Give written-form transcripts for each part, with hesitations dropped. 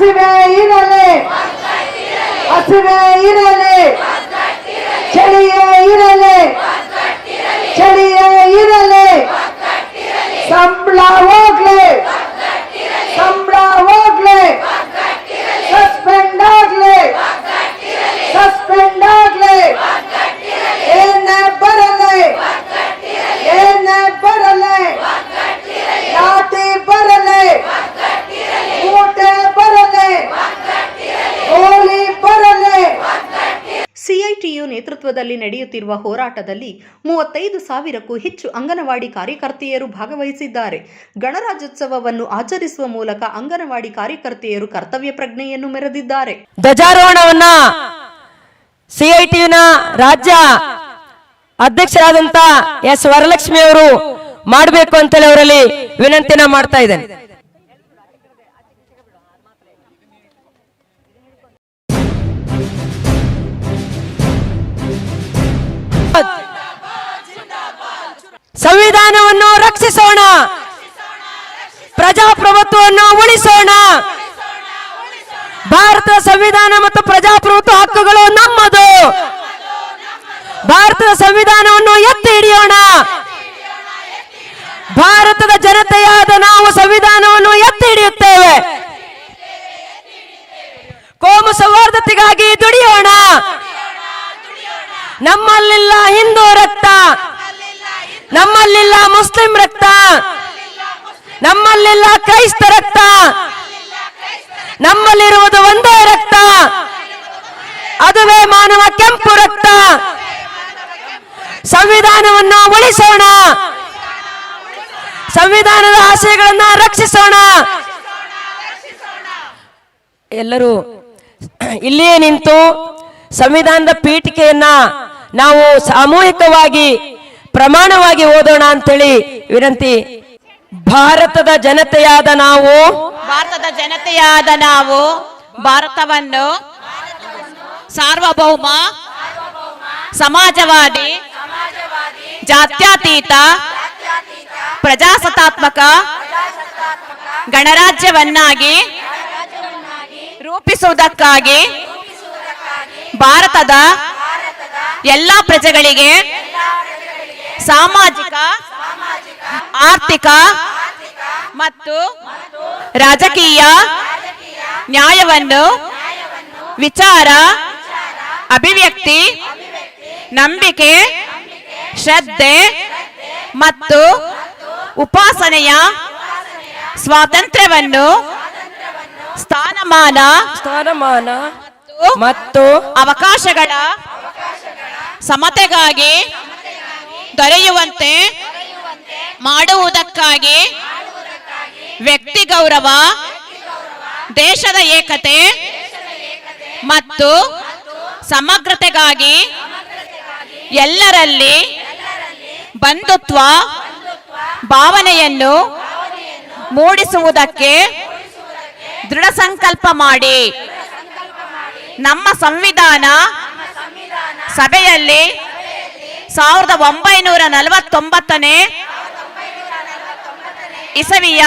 ಹಸಿವೆ ಇರಲಿ, ಹಸಿವೆ ಇರಲಿ, ಚಳಿಯೇ ಇರಲಿ, ಚಳಿಯೇ ಇರಲಿ, ಸಂಬಳ ಹೋಗ್ಲಿ, ಸಂಬಳ ಹೋಗ್ಲಿ, ಸಸ್ಪೆಂಡ್ ಆಗ್ಲಿ, ಸಸ್ಪೆಂಡ್ ಆಗ್ಲಿ, ಏನೇ ಬರಲಿ, ಏನೇ ಬರಲಿ, ಲಾಠಿ ಬರಲಿ, ಮೂಟೆ ಬರಲಿ, ಗೋಲಿ ಬರಲಿ. ಸಿಐಟಿಯು ನೇತೃತ್ವದಲ್ಲಿ ನಡೆಯುತ್ತಿರುವ ಹೋರಾಟದಲ್ಲಿ 35,000ಕ್ಕೂ ಹೆಚ್ಚು ಅಂಗನವಾಡಿ ಕಾರ್ಯಕರ್ತೆಯರು ಭಾಗವಹಿಸಿದ್ದಾರೆ. ಗಣರಾಜ್ಯೋತ್ಸವವನ್ನು ಆಚರಿಸುವ ಮೂಲಕ ಅಂಗನವಾಡಿ ಕಾರ್ಯಕರ್ತೆಯರು ಕರ್ತವ್ಯ ಪ್ರಜ್ಞೆಯನ್ನು ಮೆರೆದಿದ್ದಾರೆ. ಧ್ವಜಾರೋಹಣವನ್ನ ಸಿಐಟಿಯುನ ರಾಜ್ಯ ಅಧ್ಯಕ್ಷರಾದಂತ ಎಸ್ ವರಲಕ್ಷ್ಮಿ ಅವರು ಮಾಡಬೇಕು ಅಂತೇಳಿ ಅವರಲ್ಲಿ ವಿನಂತಿನ ಮಾಡ್ತಾ ಇದ್ದೇನೆ. ಸಂವಿಧಾನವನ್ನು ರಕ್ಷಿಸೋಣ, ಪ್ರಜಾಪ್ರಭುತ್ವವನ್ನು ಉಳಿಸೋಣ. ಭಾರತದ ಸಂವಿಧಾನ ಮತ್ತು ಪ್ರಜಾಪ್ರಭುತ್ವ ಹಕ್ಕುಗಳು ನಮ್ಮದು. ಭಾರತದ ಸಂವಿಧಾನವನ್ನು ಎತ್ತಿ ಹಿಡಿಯೋಣ. ಭಾರತದ ಜನತೆಯಾದ ನಾವು ಸಂವಿಧಾನವನ್ನು ಎತ್ತಿ ಹಿಡಿಯುತ್ತೇವೆ. ಕೋಮು ಸೌಹಾರ್ದತೆಗಾಗಿ ದುಡಿಯೋಣ. ನಮ್ಮಲ್ಲಿಲ್ಲ ಹಿಂದೂ ರಕ್ತ, ನಮ್ಮಲ್ಲಿಲ್ಲ ಮುಸ್ಲಿಂ ರಕ್ತ, ನಮ್ಮಲ್ಲಿಲ್ಲ ಕ್ರೈಸ್ತ ರಕ್ತ, ನಮ್ಮಲ್ಲಿರುವುದು ಒಂದೇ ರಕ್ತ, ಅದುವೇ ಮಾನವ ಕೆಂಪು ರಕ್ತ. ಸಂವಿಧಾನವನ್ನು ಉಳಿಸೋಣ, ಸಂವಿಧಾನದ ಆಶಯಗಳನ್ನು ರಕ್ಷಿಸೋಣ. ಎಲ್ಲರೂ ಇಲ್ಲಿಯೇ ನಿಂತು ಸಂವಿಧಾನದ ಪೀಠಿಕೆಯನ್ನ ನಾವು ಸಾಮೂಹಿಕವಾಗಿ ಪ್ರಮಾಣವಾಗಿ ಓದೋಣ ಅಂತೇಳಿ ವಿನಂತಿ. ಭಾರತದ ಜನತೆಯಾದ ನಾವು ಭಾರತವನ್ನು ಸಾರ್ವಭೌಮ, ಸಮಾಜವಾದಿ, ಜಾತ್ಯತೀತ, ಪ್ರಜಾಸತ್ತಾತ್ಮಕ ಗಣರಾಜ್ಯವನ್ನಾಗಿ ರೂಪಿಸುವುದಕ್ಕಾಗಿ ಭಾರತದ ಎಲ್ಲ ಪ್ರಜೆಗಳಿಗೆ ಸಾಮಾಜಿಕ, ಆರ್ಥಿಕ ಮತ್ತು ರಾಜಕೀಯ ನ್ಯಾಯವನ್ನು ವಿಚಾರ, ಅಭಿವ್ಯಕ್ತಿ, ನಂಬಿಕೆ, ಶ್ರದ್ಧೆ ಮತ್ತು ಉಪಾಸನೆಯ ಸ್ವಾತಂತ್ರ್ಯವನ್ನು ಸ್ಥಾನಮಾನ ಮತ್ತು ಅವಕಾಶಗಳ ಸಮತೆಗಾಗಿ ದೊರೆಯುವಂತೆ ಮಾಡುವುದಕ್ಕಾಗಿ ವ್ಯಕ್ತಿ ಗೌರವ, ದೇಶದ ಏಕತೆ ಮತ್ತು ಸಮಗ್ರತೆಗಾಗಿ ಎಲ್ಲರಲ್ಲಿ ಬಂಧುತ್ವ ಭಾವನೆಯನ್ನು ಮೂಡಿಸುವುದಕ್ಕೆ ದೃಢ ಸಂಕಲ್ಪ ಮಾಡಿ ನಮ್ಮ ಸಂವಿಧಾನ ಸಭೆಯಲ್ಲಿ 1949ನೇ ಇಸವಿಯ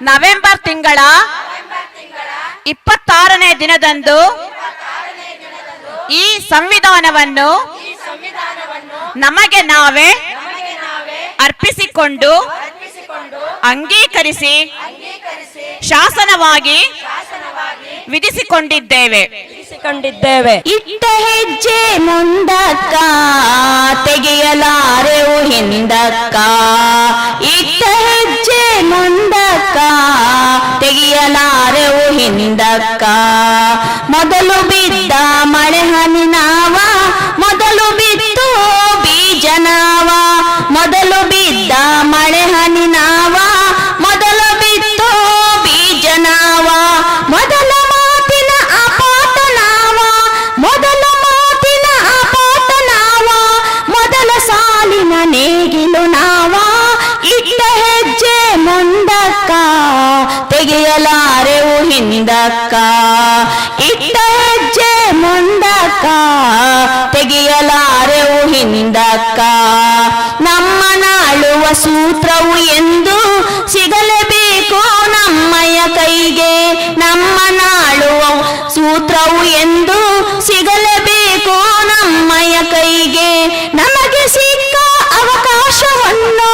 ನವೆಂಬರ್ ತಿಂಗಳ 26ನೇ ದಿನದಂದು ಈ ಸಂವಿಧಾನವನ್ನು ನಮಗೆ ನಾವೇ ಅರ್ಪಿಸಿಕೊಂಡು ಅಂಗೀಕರಿಸಿ ಶಾಸನವಾಗಿ ವಿಧಿಸಿಕೊಂಡಿದ್ದೇವೆ. ಇಟ್ಟ ಹೆಜ್ಜೆ ಮುಂದಕ್ಕ ತೆಗೆಯಲಾರೆವು ಹಿಂದಕ್ಕ, ಇಟ್ಟ ಹೆಜ್ಜೆ ಮುಂದಕ್ಕ ತೆಗೆಯಲಾರೆವು ಹಿಂದಕ್ಕ. ಮೊದಲು ಬಿದ್ದ ಮಳೆ ಹನಿ ನಾವ, ಮೊದಲು ಬಿತ್ತು ಬೀಜ ನಾವ, ಮೊದಲು ಬಿದ್ದ ಮಳೆ ಹನಿ ನಾವ, ಮೊದಲು ಬಿತ್ತು ಬೀಜ ನಾವ, ಮೊದಲ ಮಾತಿನ ಅಪಾತ ನಾವ, ಮೊದಲ ಮಾತಿನ ಅಪಾತ ನಾವ, ಮೊದಲ ಸಾಲಿನ ನೇಗಿಲು ನಾವ. ಇಟ್ಟ ಹೆಜ್ಜೆ ಮುಂದಕ್ಕ ತೆಗೆಯಲಾರೆವು ಹಿಂದಕ್ಕ, ಇಟ್ಟ ಹೆಜ್ಜೆ ಮುಂದಕ್ಕ ತೆಗೆಯಲಾರೆವು ಹಿಂದಕ್ಕ. ನಮ್ಮ ನಾಳುವ ಸೂತ್ರವು ಎಂದು ಸಿಗಲೇಬೇಕು ನಮ್ಮಯ ಕೈಗೆ, ನಮ್ಮ ಸೂತ್ರವು ಎಂದು ಸಿಗಲೇಬೇಕು ನಮ್ಮಯ ಕೈಗೆ. ನಮಗೆ ಸಿಕ್ಕ ಅವಕಾಶವನ್ನು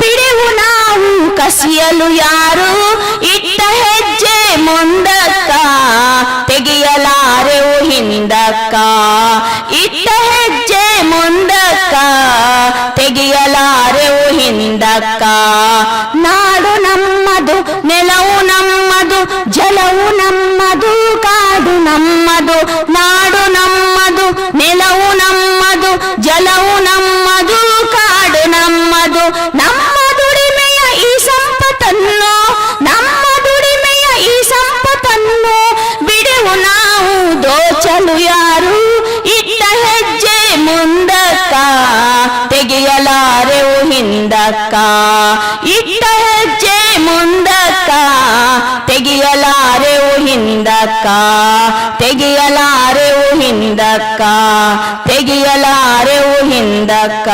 ಬಿಡೆವು ನಾವು ಕಸಿಯಲು ಯಾರು ಇಟ್ಟ ಹೆಜ್ಜೆ ಮುಂದಕ್ಕ ತೆಗೆಯಲಾರೆವು ಹಿಂದಕ್ಕ. ಇಟ್ಟ ಹೆಜ್ಜೆ ಮುಂದಕ್ಕ ತೆಗೆಯಲಾರೆವು ಹಿಂದಕ್ಕ. ನಾಡು ನಮ್ಮದು, ನೆಲವು ನಮ್ಮದು, ಜಲವು ನಮ್ಮದು, ಕಾಡು ನಮ್ಮದು. ನಾಡು ನಮ್ಮದು, ನೆಲವು ನಮ್ಮದು, ಜಲವು ನಮ್ಮದು, ಕಾಡು ನಮ್ಮದು. ನಮ್ಮ ದುಡಿಮೆಯ ಈ ಸಂಪತ್ತನ್ನು, ನಮ್ಮ ದುಡಿಮೆಯ ಈ ಸಂಪತ್ತನ್ನು ಬಿಡೆವು ನಾವು ದೋಚಲು ಯಾರು ಇಟ್ಟ ಹೆಜ್ಜೆ ಮುಂದಕ್ಕ ತೆಗೆಯಲಾರೆವು ಹಿಂದಕ್ಕ. ಇಟ್ಟ ಹೆಜ್ಜೆ ಮುಂದಕ್ಕ ತೆಗೆಯಲಾರೆವು ಹಿಂದಕ್ಕ. ತೆಗೆಯಲಾರೆವು ಹಿಂದಕ್ಕ. ತೆಗೆಯಲಾರೆವು ಹಿಂದಕ್ಕ.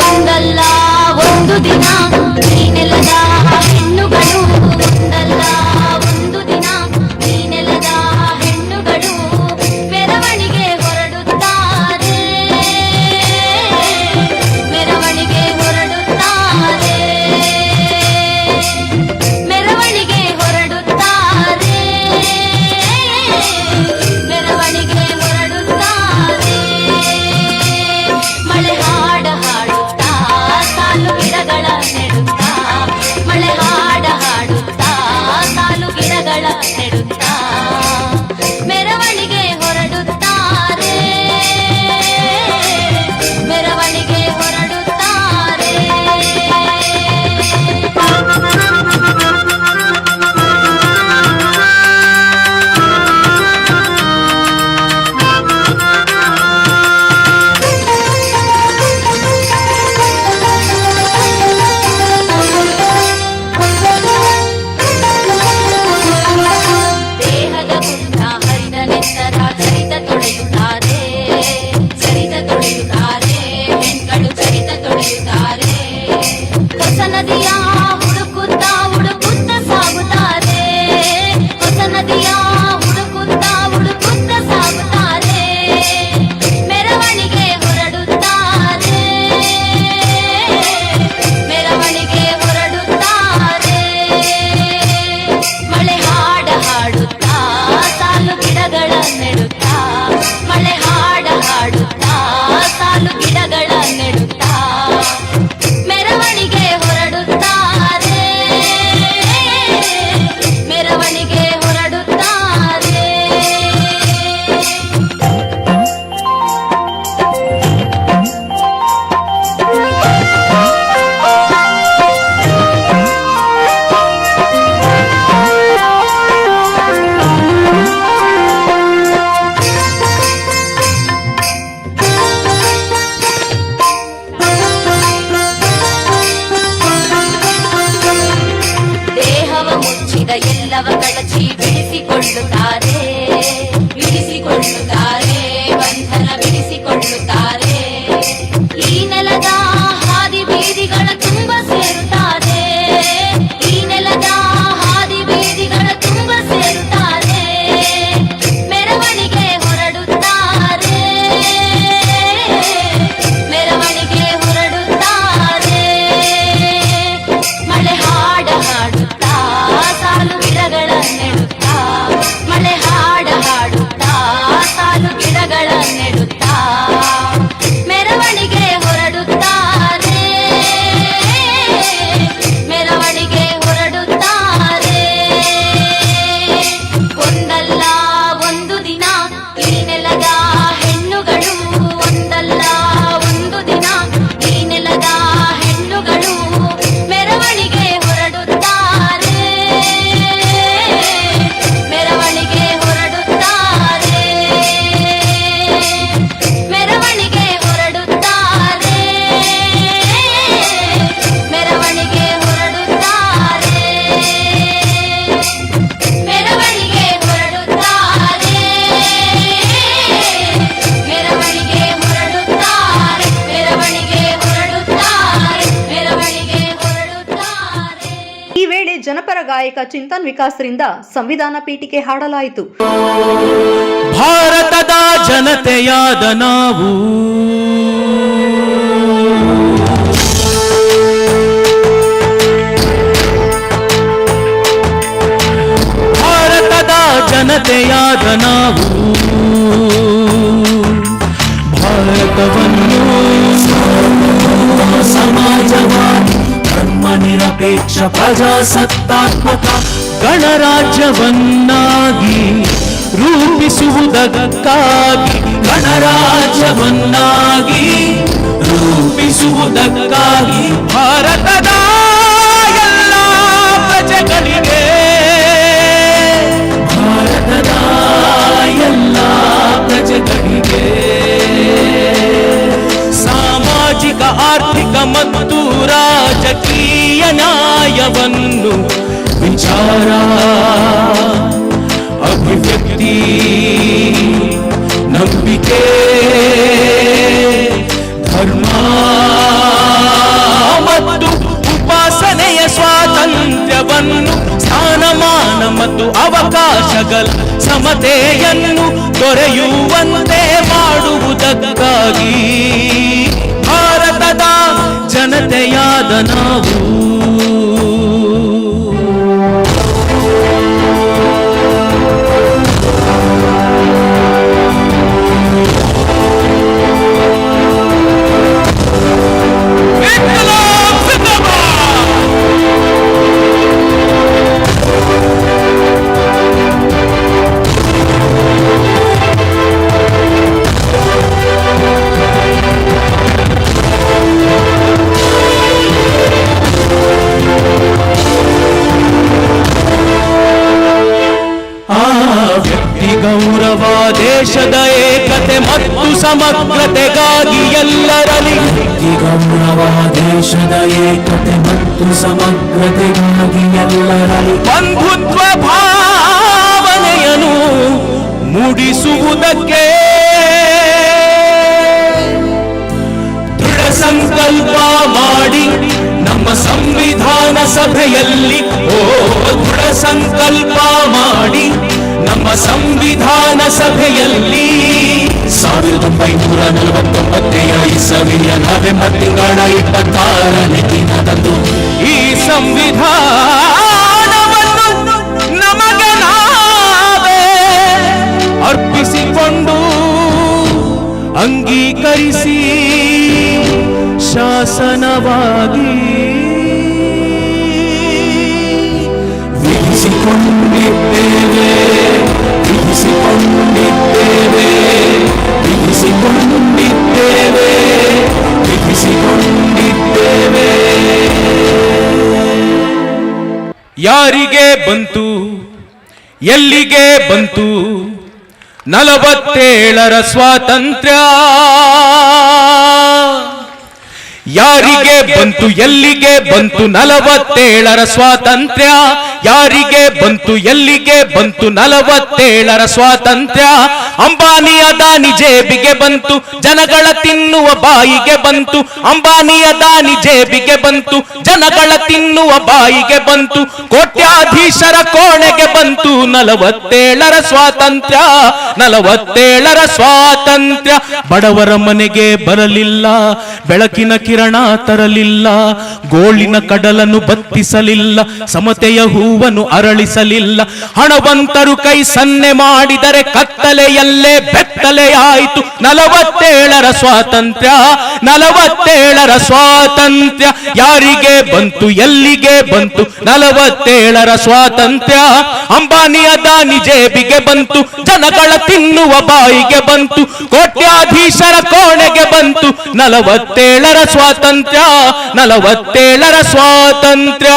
ಒಂದಲ್ಲ ಒಂದು ದಿನ ಈ ನೆಲದ ಹೆಣ್ಣುಗಳು, ಒಂದಲ್ಲ ಒಂದು ದಿನ ಈ ನೆಲದ ಹೆಣ್ಣುಗಳು ಮೆರವಣಿಗೆ ಹೊರಡುತ್ತಾರೆ, ಮೆರವಣಿಗೆ ಹೊರಡುತ್ತಾರೆ, ಮೆರವಣಿಗೆ ಗಾಯಕ ಚಿಂತನ್ ವಿಕಾಸ್ರಿಂದ ಸಂವಿಧಾನ ಪೀಠಿಕೆ ಹಾಡಲಾಯಿತು. ಭಾರತದ ಜನತೆಯಾದ ನಾವು ಜನತೆಯಾದ ನಾವು ಭಾರತವನ್ನು ಸಮಾಜವಾದಿ ಧರ್ಮ ನಿರಪೇಕ್ಷ ಪ್ರಜಾಸತ್ತಾತ್ಮಕ ಗಣರಾಜ್ಯವನ್ನಾಗಿ ರೂಪಿಸುವುದಕ್ಕಾಗಿ ಗಣರಾಜ್ಯವನ್ನಾಗಿ ರೂಪಿಸುವುದಕ್ಕಾಗಿ ಭಾರತದ ಎಲ್ಲ ಪ್ರಜೆಗಳಿಗೆ ಎಲ್ಲ ಪ್ರಜೆಗಳಿಗೆ ಸಾಮಾಜಿಕ ಆರ್ಥಿಕ ಮತ್ತು ರಾಜಕೀಯ ನ್ಯಾಯವನ್ನು ವಿಚಾರ ಅಭಿವ್ಯಕ್ತಿ ನಂಬಿಕೆ ಧರ್ಮ ಮತ್ತು ಉಪಾಸನೆಯ ಸ್ವಾತಂತ್ರ್ಯವನ್ನು ಸ್ಥಾನಮಾನ ಮತ್ತು ಅವಕಾಶಗಳ ಸಮತೆಯನ್ನು ದೊರೆಯುವಂತೆ ಮಾಡುವುದಕ್ಕಾಗಿ ಭಾರತದ ಜನತೆಯಾದ ನಾವು ಗೌರವ ದೇಶದ ಏಕತೆ ಮತ್ತು ಸಮಗ್ರತೆಗಾಗಿ ಎಲ್ಲರಲ್ಲಿ ಗೌರವ ದೇಶದ ಏಕತೆ ಮತ್ತು ಸಮಗ್ರತೆಗಾಗಿ ಎಲ್ಲರಲ್ಲಿ ಬಂಧುತ್ವ ಭಾವನೆಯನ್ನು ಮೂಡಿಸುವುದಕ್ಕೆ ದೃಢ ಸಂಕಲ್ಪ ಮಾಡಿ ನಮ್ಮ ಸಂವಿಧಾನ ಸಭೆಯಲ್ಲಿ ದೃಢ ಸಂಕಲ್ಪ ಮಾಡಿ ನಮ್ಮ ಸಂವಿಧಾನ ಸಭೆಯಲ್ಲಿ 1949 ಇಸವಿಯ ನವೆಂಬರ್ ತಿಂಗಳ 26ನೇ ದಿನದಂದು ಈ ಸಂವಿಧಾನವನ್ನು ನಮಗೆ ನಾವೇ ಅರ್ಪಿಸಿಕೊಂಡು ಅಂಗೀಕರಿಸಿ ಶಾಸನವಾಗಿ ವಿಧಿಸಿಕೊಂಡಿದ್ದೇವೆ ವಿಧಿಸಿಕೊಂಡಿದ್ದೇವೆ ವಿಧಿಸಿಕೊಂಡಿದ್ದೇವೆ ವಿಧಿಸಿಕೊಂಡಿದ್ದೇವೆ. ಯಾರಿಗೆ ಬಂತು ಎಲ್ಲಿಗೆ ಬಂತು 47ರ ಸ್ವಾತಂತ್ರ್ಯ? ಯಾರಿಗೆ ಬಂತು ಎಲ್ಲಿಗೆ ಬಂತು 47ರ ಸ್ವಾತಂತ್ರ್ಯ? ಯಾರಿಗೆ ಬಂತು ಎಲ್ಲಿಗೆ ಬಂತು 47ರ ಸ್ವಾತಂತ್ರ್ಯ? ಅಂಬಾನಿ ಅದಾನಿ ಜೇಬಿಗೆ ಬಂತು, ಜನಗಳ ತಿನ್ನುವ ಬಾಯಿಗೆ ಬಂತು. ಅಂಬಾನಿ ಅದಾನಿ ಜೇಬಿಗೆ ಬಂತು, ಜನಗಳ ತಿನ್ನುವ ಬಾಯಿಗೆ ಬಂತು. ಕೋಟ್ಯಾಧೀಶರ ಕೋಣೆಗೆ ಬಂತು 47ರ ಸ್ವಾತಂತ್ರ್ಯ. 47ರ ಸ್ವಾತಂತ್ರ್ಯ. ಬಡವರ ಮನೆಗೆ ಬರಲಿಲ್ಲ, ಬೆಳಕಿನ ಕಿರಣ ತರಲಿಲ್ಲ, ಗೋಳಿನ ಕಡಲನ್ನು ಬತ್ತಿಸಲಿಲ್ಲ, ಸಮತೆಯ ಹೂವನ್ನು ಅರಳಿಸಲಿಲ್ಲ. ಹಣವಂತರು ಕೈ ಸನ್ನೆ ಮಾಡಿದರೆ ಕತ್ತಲೆಯಲ್ಲೇ ಬೆತ್ತಲೆಯಾಯಿತು 47ರ ಸ್ವಾತಂತ್ರ್ಯ. 47ರ ಸ್ವಾತಂತ್ರ್ಯ. ಯಾರಿಗೆ ಬಂತು ಎಲ್ಲಿಗೆ ಬಂತು 47ರ ಸ್ವಾತಂತ್ರ್ಯ? ಅಂಬಾನಿ ಅದಾನಿ ಜೇಬಿಗೆ ಬಂತು, ಜನಗಳ ತಿನ್ನುವ ಬಾಯಿಗೆ ಬಂತು. ಕೋಟ್ಯಾಧೀಶರ ಕೋಣೆಗೆ ಬಂತು 47ರ ಸ್ವಾತಂತ್ರ್ಯ. 47ರ ಸ್ವಾತಂತ್ರ್ಯ.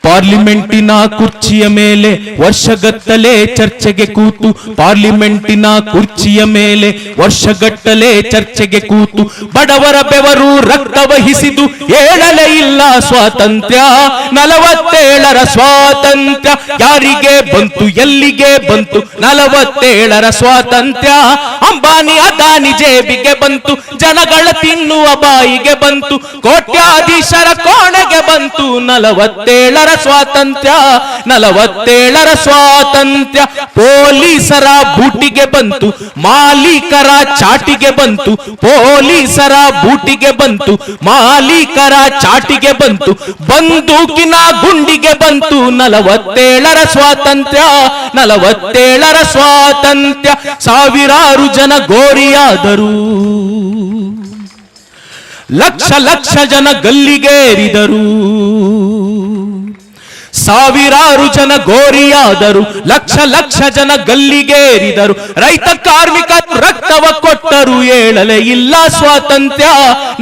ಪಾರ್ಲಿಮೆಂಟಿನ ಕುರ್ಚಿಯ ಮೇಲೆ ವರ್ಷಗಟ್ಟಲೆ ಚರ್ಚೆಗೆ ಕೂತು, ಪಾರ್ಲಿಮೆಂಟಿನ ಕುರ್ಚಿಯ ಮೇಲೆ ವರ್ಷಗಟ್ಟಲೆ ಚರ್ಚೆಗೆ ಕೂತು, ಬಡವರ ಬೆವರು ರಕ್ತ ವಹಿಸಿದು ಹೇಳಲೇ ಇಲ್ಲ ಸ್ವಾತಂತ್ರ್ಯ. 47ರ ಸ್ವಾತಂತ್ರ್ಯ ಯಾರಿಗೆ ಬಂತು, ಎಲ್ಲಿಗೆ ಬಂತು? 47ರ ಸ್ವಾತಂತ್ರ್ಯ ಅಂಬಾನಿ ಅದಾನಿ ಜೇಬಿಗೆ ಬಂತು, ಜನಗಳ ತಿನ್ನುವ ಬಾಯಿಗೆ ಬಂತು, ಕೋಟ್ಯಾಧೀಶರ ಕೋಣೆಗೆ ಬಂತು. 47ರ ಸ್ವಾತಂತ್ರ್ಯ, 47ರ ಸ್ವಾತಂತ್ರ್ಯ ಪೊಲೀಸರ ಬೂಟಿಗೆ ಬಂತು, ಮಾಲೀಕರ ಚಾಟಿಗೆ ಬಂತು, ಪೊಲೀಸರ ಬೂಟಿಗೆ ಬಂತು, ಮಾಲೀಕರ ಚಾಟಿಗೆ ಬಂತು, ಬಂದೂಕಿನ ಗುಂಡಿಗೆ ಬಂತು. 47ರ ಸ್ವಾತಂತ್ರ್ಯ, 47ರ ಸ್ವಾತಂತ್ರ್ಯ ಸಾವಿರಾರು ಜನ ಗೋರಿಯಾದರು, ಲಕ್ಷ ಲಕ್ಷ ಜನ ಗಲ್ಲಿಗೇರಿದರು, ಸಾವಿರಾರು ಜನ ಗೋರಿಯಾದರು, ಲಕ್ಷ ಲಕ್ಷ ಜನ ಗಲ್ಲಿಗೇರಿದರು, ರೈತ ಕಾರ್ಮಿಕ ರಕ್ತವ ಕೊಟ್ಟರು, ಹೇಳಲೇ ಇಲ್ಲ ಸ್ವಾತಂತ್ರ್ಯ.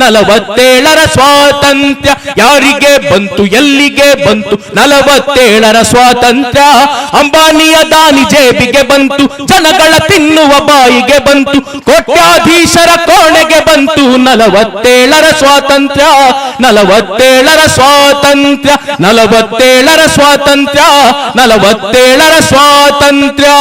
47ರ ಸ್ವಾತಂತ್ರ್ಯ ಯಾರಿಗೆ ಬಂತು, ಎಲ್ಲಿಗೆ ಬಂತು? 47ರ ಸ್ವಾತಂತ್ರ್ಯ ಅಂಬಾನಿಯ ದಾನಿ ಜೇಬಿಗೆ ಬಂತು, ಜನಗಳ ತಿನ್ನುವ ಬಾಯಿಗೆ ಬಂತು, ಕೋಟ್ಯಾಧೀಶರ ಕೋಣೆಗೆ ಬಂತು. 47ರ ಸ್ವಾತಂತ್ರ್ಯ, 47ರ ಸ್ವಾತಂತ್ರ್ಯ, 47ರ ಸ್ವಾತಂತ್ರ್ಯ, 47ರ ಸ್ವಾತಂತ್ರ್ಯ.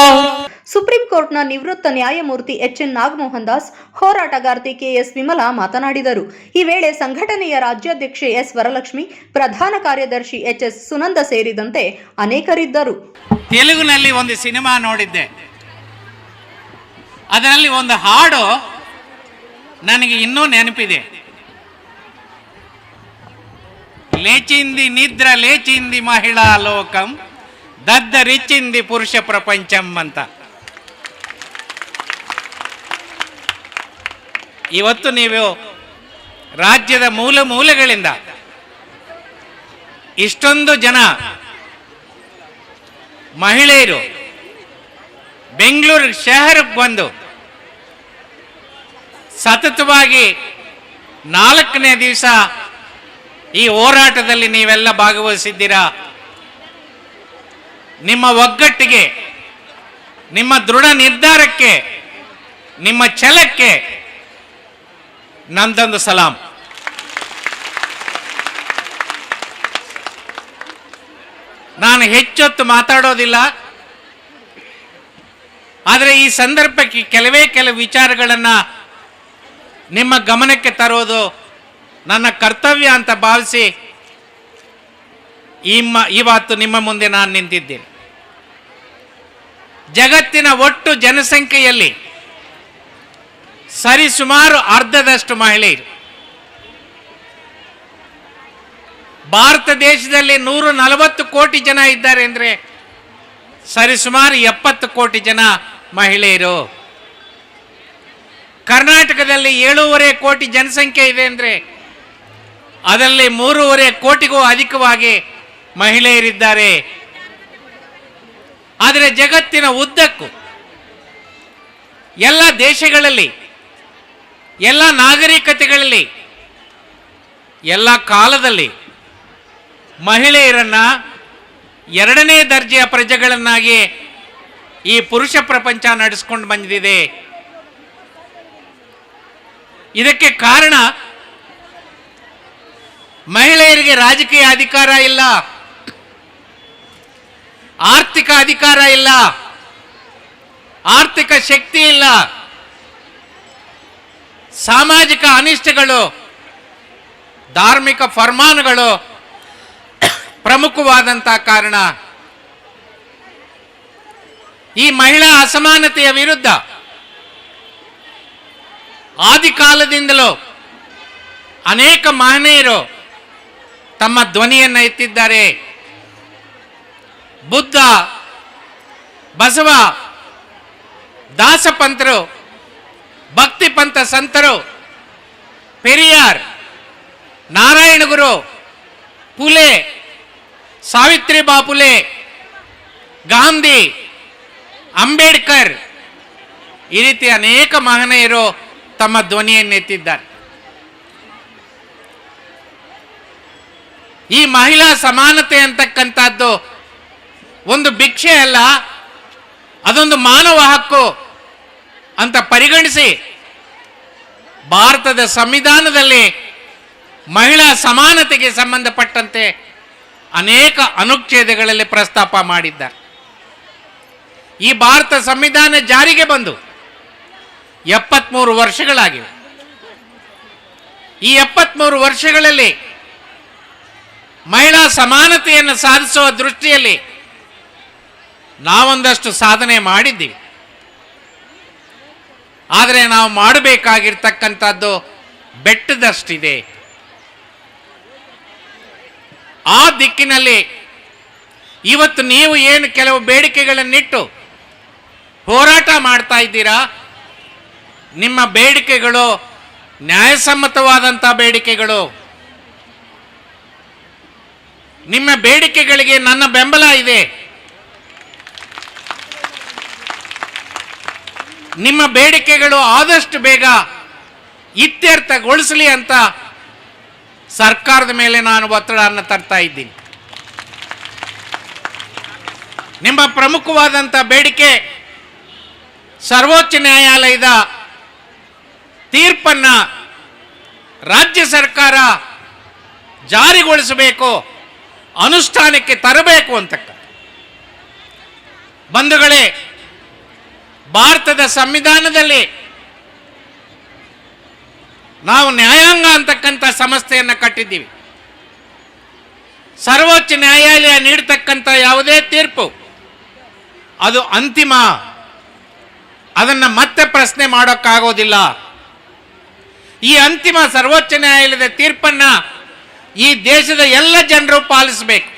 ಸುಪ್ರೀಂ ಕೋರ್ಟ್ನ ನಿವೃತ್ತ ನ್ಯಾಯಮೂರ್ತಿ ಎಚ್ಎನ್ ನಾಗಮೋಹನ್ ದಾಸ್, ಹೋರಾಟಗಾರ್ತಿ ಕೆಎಸ್ ವಿಮಲಾ ಮಾತನಾಡಿದರು. ಈ ವೇಳೆ ಸಂಘಟನೆಯ ರಾಜ್ಯಾಧ್ಯಕ್ಷೆ ಎಸ್ ವರಲಕ್ಷ್ಮಿ, ಪ್ರಧಾನ ಕಾರ್ಯದರ್ಶಿ ಎಚ್ಎಸ್ ಸುನಂದ ಸೇರಿದಂತೆ ಅನೇಕರಿದ್ದರು. ತೆಲುಗಿನಲ್ಲಿ ಒಂದು ಸಿನಿಮಾ ನೋಡಿದ್ದೆ, ಅದರಲ್ಲಿ ಒಂದು ಹಾಡು ನನಗೆ ಇನ್ನೂ ನೆನಪಿದೆ. లేచింది నిద్ర లేచింది మహిళా లోకం, దద్దరిచ్చింది పురుష ప్రపంచం ಅಂತ. ಇವತ್ತು ನೀವು ರಾಜ್ಯದ ಮೂಲ ಮೂಲೆಗಳಿಂದ ಇಷ್ಟೊಂದು ಜನ ಮಹಿಳೆಯರು ಬೆಂಗಳೂರು ಶಹರಕ್ಕೆ ಬಂದು ಸತತವಾಗಿ 4ನೇ ದಿವಸ ಈ ಹೋರಾಟದಲ್ಲಿ ನೀವೆಲ್ಲ ಭಾಗವಹಿಸಿದ್ದೀರಾ. ನಿಮ್ಮ ಒಗ್ಗಟ್ಟಿಗೆ, ನಿಮ್ಮ ದೃಢ ನಿರ್ಧಾರಕ್ಕೆ, ನಿಮ್ಮ ಛಲಕ್ಕೆ ನಂದೊಂದು ಸಲಾಂ. ನಾನು ಹೆಚ್ಚೊತ್ತು ಮಾತಾಡೋದಿಲ್ಲ, ಆದರೆ ಈ ಸಂದರ್ಭಕ್ಕೆ ಕೆಲವು ವಿಚಾರಗಳನ್ನು ನಿಮ್ಮ ಗಮನಕ್ಕೆ ತರೋದು ನನ್ನ ಕರ್ತವ್ಯ ಅಂತ ಭಾವಿಸಿ ಇವತ್ತು ನಿಮ್ಮ ಮುಂದೆ ನಾನು ನಿಂತಿದ್ದೇನೆ. ಜಗತ್ತಿನ ಒಟ್ಟು ಜನಸಂಖ್ಯೆಯಲ್ಲಿ ಸರಿಸುಮಾರು ಅರ್ಧದಷ್ಟು ಮಹಿಳೆಯರು. ಭಾರತ ದೇಶದಲ್ಲಿ 140 ಕೋಟಿ ಜನ ಇದ್ದಾರೆ ಅಂದರೆ ಸರಿಸುಮಾರು 70 ಕೋಟಿ ಜನ ಮಹಿಳೆಯರು. ಕರ್ನಾಟಕದಲ್ಲಿ 7.5 ಕೋಟಿ ಜನಸಂಖ್ಯೆ ಇದೆ ಅಂದರೆ ಅದರಲ್ಲಿ 3.5 ಕೋಟಿಗೂ ಅಧಿಕವಾಗಿ ಮಹಿಳೆಯರಿದ್ದಾರೆ. ಆದರೆ ಜಗತ್ತಿನ ಉದ್ದಕ್ಕೂ ಎಲ್ಲ ದೇಶಗಳಲ್ಲಿ, ಎಲ್ಲ ನಾಗರಿಕತೆಗಳಲ್ಲಿ, ಎಲ್ಲ ಕಾಲದಲ್ಲಿ ಮಹಿಳೆಯರನ್ನ 2ನೇ ದರ್ಜೆಯ ಪ್ರಜೆಗಳನ್ನಾಗಿ ಈ ಪುರುಷ ಪ್ರಪಂಚ ನಡೆಸ್ಕೊಂಡು ಬಂದಿದೆ. ಇದಕ್ಕೆ ಕಾರಣ ಮಹಿಳೆಯರಿಗೆ ರಾಜಕೀಯ ಅಧಿಕಾರ ಇಲ್ಲ, ಆರ್ಥಿಕ ಅಧಿಕಾರ ಇಲ್ಲ, ಆರ್ಥಿಕ ಶಕ್ತಿ ಇಲ್ಲ, ಸಾಮಾಜಿಕ ಅನಿಷ್ಟಗಳು, ಧಾರ್ಮಿಕ ಫರ್ಮಾನುಗಳು ಪ್ರಮುಖವಾದಂಥ ಕಾರಣ. ಈ ಮಹಿಳಾ ಅಸಮಾನತೆಯ ವಿರುದ್ಧ ಆದಿಕಾಲದಿಂದಲೂ ಅನೇಕ ಮಹನೀಯರು ತಮ್ಮ ಧ್ವನಿಯನ್ನು ಎತ್ತಿದ್ದಾರೆ. ಬುದ್ಧ, ಬಸವ, ದಾಸಪಂತರು, ಭಕ್ತಿಪಂಥ ಸಂತರು, ಪೆರಿಯಾರ್, ನಾರಾಯಣಗುರು, ಫುಲೆ, ಸಾವಿತ್ರಿಬಾ ಫುಲೆ, ಗಾಂಧಿ, ಅಂಬೇಡ್ಕರ್, ಈ ರೀತಿ ಅನೇಕ ಮಹನೀಯರು ತಮ್ಮ ಧ್ವನಿಯನ್ನು ಎತ್ತಿದ್ದಾರೆ. ಈ ಮಹಿಳಾ ಸಮಾನತೆ ಅಂತಕ್ಕಂಥದ್ದು ಒಂದು ಭಿಕ್ಷೆ ಅಲ್ಲ, ಅದೊಂದು ಮಾನವ ಹಕ್ಕು ಅಂತ ಪರಿಗಣಿಸಿ ಭಾರತದ ಸಂವಿಧಾನದಲ್ಲಿ ಮಹಿಳಾ ಸಮಾನತೆಗೆ ಸಂಬಂಧಪಟ್ಟಂತೆ ಅನೇಕ ಅನುಚ್ಛೇದಗಳಲ್ಲಿ ಪ್ರಸ್ತಾಪ ಮಾಡಿದ್ದಾರೆ. ಈ ಭಾರತ ಸಂವಿಧಾನ ಜಾರಿಗೆ ಬಂದು 73 ವರ್ಷಗಳಾಗಿವೆ. ಈ 73 ವರ್ಷಗಳಲ್ಲಿ ಮಹಿಳಾ ಸಮಾನತೆಯನ್ನು ಸಾಧಿಸುವ ದೃಷ್ಟಿಯಲ್ಲಿ ನಾವೊಂದಷ್ಟು ಸಾಧನೆ ಮಾಡಿದ್ದೀವಿ. ಆದರೆ ನಾವು ಮಾಡಬೇಕಾಗಿರ್ತಕ್ಕಂಥದ್ದು ಬೆಟ್ಟದಷ್ಟಿದೆ. ಆ ದಿಕ್ಕಿನಲ್ಲಿ ಇವತ್ತು ನೀವು ಏನು ಕೆಲವು ಬೇಡಿಕೆಗಳನ್ನಿಟ್ಟು ಹೋರಾಟ ಮಾಡ್ತಾ ಇದ್ದೀರಾ, ನಿಮ್ಮ ಬೇಡಿಕೆಗಳು ನ್ಯಾಯಸಮ್ಮತವಾದಂಥ ಬೇಡಿಕೆಗಳು. ನಿಮ್ಮ ಬೇಡಿಕೆಗಳಿಗೆ ನನ್ನ ಬೆಂಬಲ ಇದೆ. ನಿಮ್ಮ ಬೇಡಿಕೆಗಳು ಆದಷ್ಟು ಬೇಗ ಇತ್ಯರ್ಥಗೊಳಿಸಲಿ ಅಂತ ಸರ್ಕಾರದ ಮೇಲೆ ನಾನು ಒತ್ತಡವನ್ನು ತರ್ತಾ ಇದ್ದೀನಿ. ನಿಮ್ಮ ಪ್ರಮುಖವಾದಂಥ ಬೇಡಿಕೆ ಸರ್ವೋಚ್ಚ ನ್ಯಾಯಾಲಯದ ತೀರ್ಪನ್ನ ರಾಜ್ಯ ಸರ್ಕಾರ ಜಾರಿಗೊಳಿಸಬೇಕು, ಅನುಷ್ಠಾನಕ್ಕೆ ತರಬೇಕು ಅಂತಕ್ಕ. ಬಂಧುಗಳೇ, ಭಾರತದ ಸಂವಿಧಾನದಲ್ಲಿ ನಾವು ನ್ಯಾಯಾಂಗ ಅಂತಕ್ಕಂಥ ಸಂಸ್ಥೆಯನ್ನು ಕಟ್ಟಿದ್ದೀವಿ. ಸರ್ವೋಚ್ಚ ನ್ಯಾಯಾಲಯ ನೀಡತಕ್ಕಂಥ ಯಾವುದೇ ತೀರ್ಪು ಅದು ಅಂತಿಮ, ಅದನ್ನು ಮತ್ತೆ ಪ್ರಶ್ನೆ ಮಾಡೋಕ್ಕಾಗೋದಿಲ್ಲ. ಈ ಅಂತಿಮ ಸರ್ವೋಚ್ಚ ನ್ಯಾಯಾಲಯದ ತೀರ್ಪನ್ನು ಈ ದೇಶದ ಎಲ್ಲ ಜನರು ಪಾಲಿಸಬೇಕು,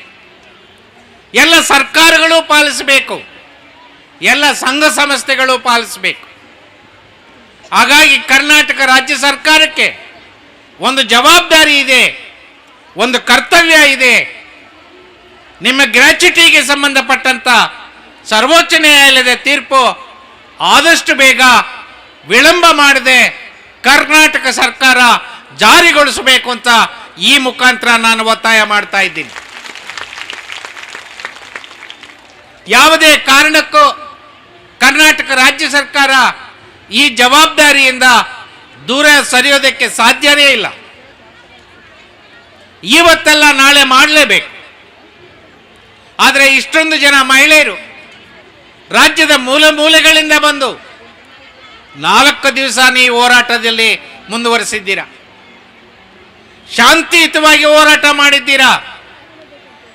ಎಲ್ಲ ಸರ್ಕಾರಗಳು ಪಾಲಿಸಬೇಕು, ಎಲ್ಲ ಸಂಘ ಸಂಸ್ಥೆಗಳು ಪಾಲಿಸಬೇಕು. ಹಾಗಾಗಿ ಕರ್ನಾಟಕ ರಾಜ್ಯ ಸರ್ಕಾರಕ್ಕೆ ಒಂದು ಜವಾಬ್ದಾರಿ ಇದೆ, ಒಂದು ಕರ್ತವ್ಯ ಇದೆ. ನಿಮ್ಮ ಗ್ರ್ಯಾಚ್ಯುಟಿಗೆ ಸಂಬಂಧಪಟ್ಟಂತ ಸರ್ವೋಚ್ಚ ನ್ಯಾಯಾಲಯದ ತೀರ್ಪು ಆದಷ್ಟು ಬೇಗ ವಿಳಂಬ ಮಾಡದೆ ಕರ್ನಾಟಕ ಸರ್ಕಾರ ಜಾರಿಗೊಳಿಸಬೇಕು ಅಂತ ಈ ಮುಖಾಂತರ ನಾನು ಒತ್ತಾಯ ಮಾಡ್ತಾ ಇದ್ದೀನಿ. ಯಾವುದೇ ಕಾರಣಕ್ಕೂ ಕರ್ನಾಟಕ ರಾಜ್ಯ ಸರ್ಕಾರ ಈ ಜವಾಬ್ದಾರಿಯಿಂದ ದೂರ ಸರಿಯೋದಕ್ಕೆ ಸಾಧ್ಯವೇ ಇಲ್ಲ. ಇವತ್ತೆಲ್ಲ ನಾಳೆ ಮಾಡಲೇಬೇಕು. ಆದರೆ ಇಷ್ಟೊಂದು ಜನ ಮಹಿಳೆಯರು ರಾಜ್ಯದ ಮೂಲೆ ಮೂಲೆಗಳಿಂದ ಬಂದು 4 ದಿವಸ ನೀವು ಹೋರಾಟದಲ್ಲಿ ಮುಂದುವರೆಸಿದ್ದೀರಾ, ಶಾಂತಿಯುತವಾಗಿ ಹೋರಾಟ ಮಾಡಿದ್ದೀರಾ,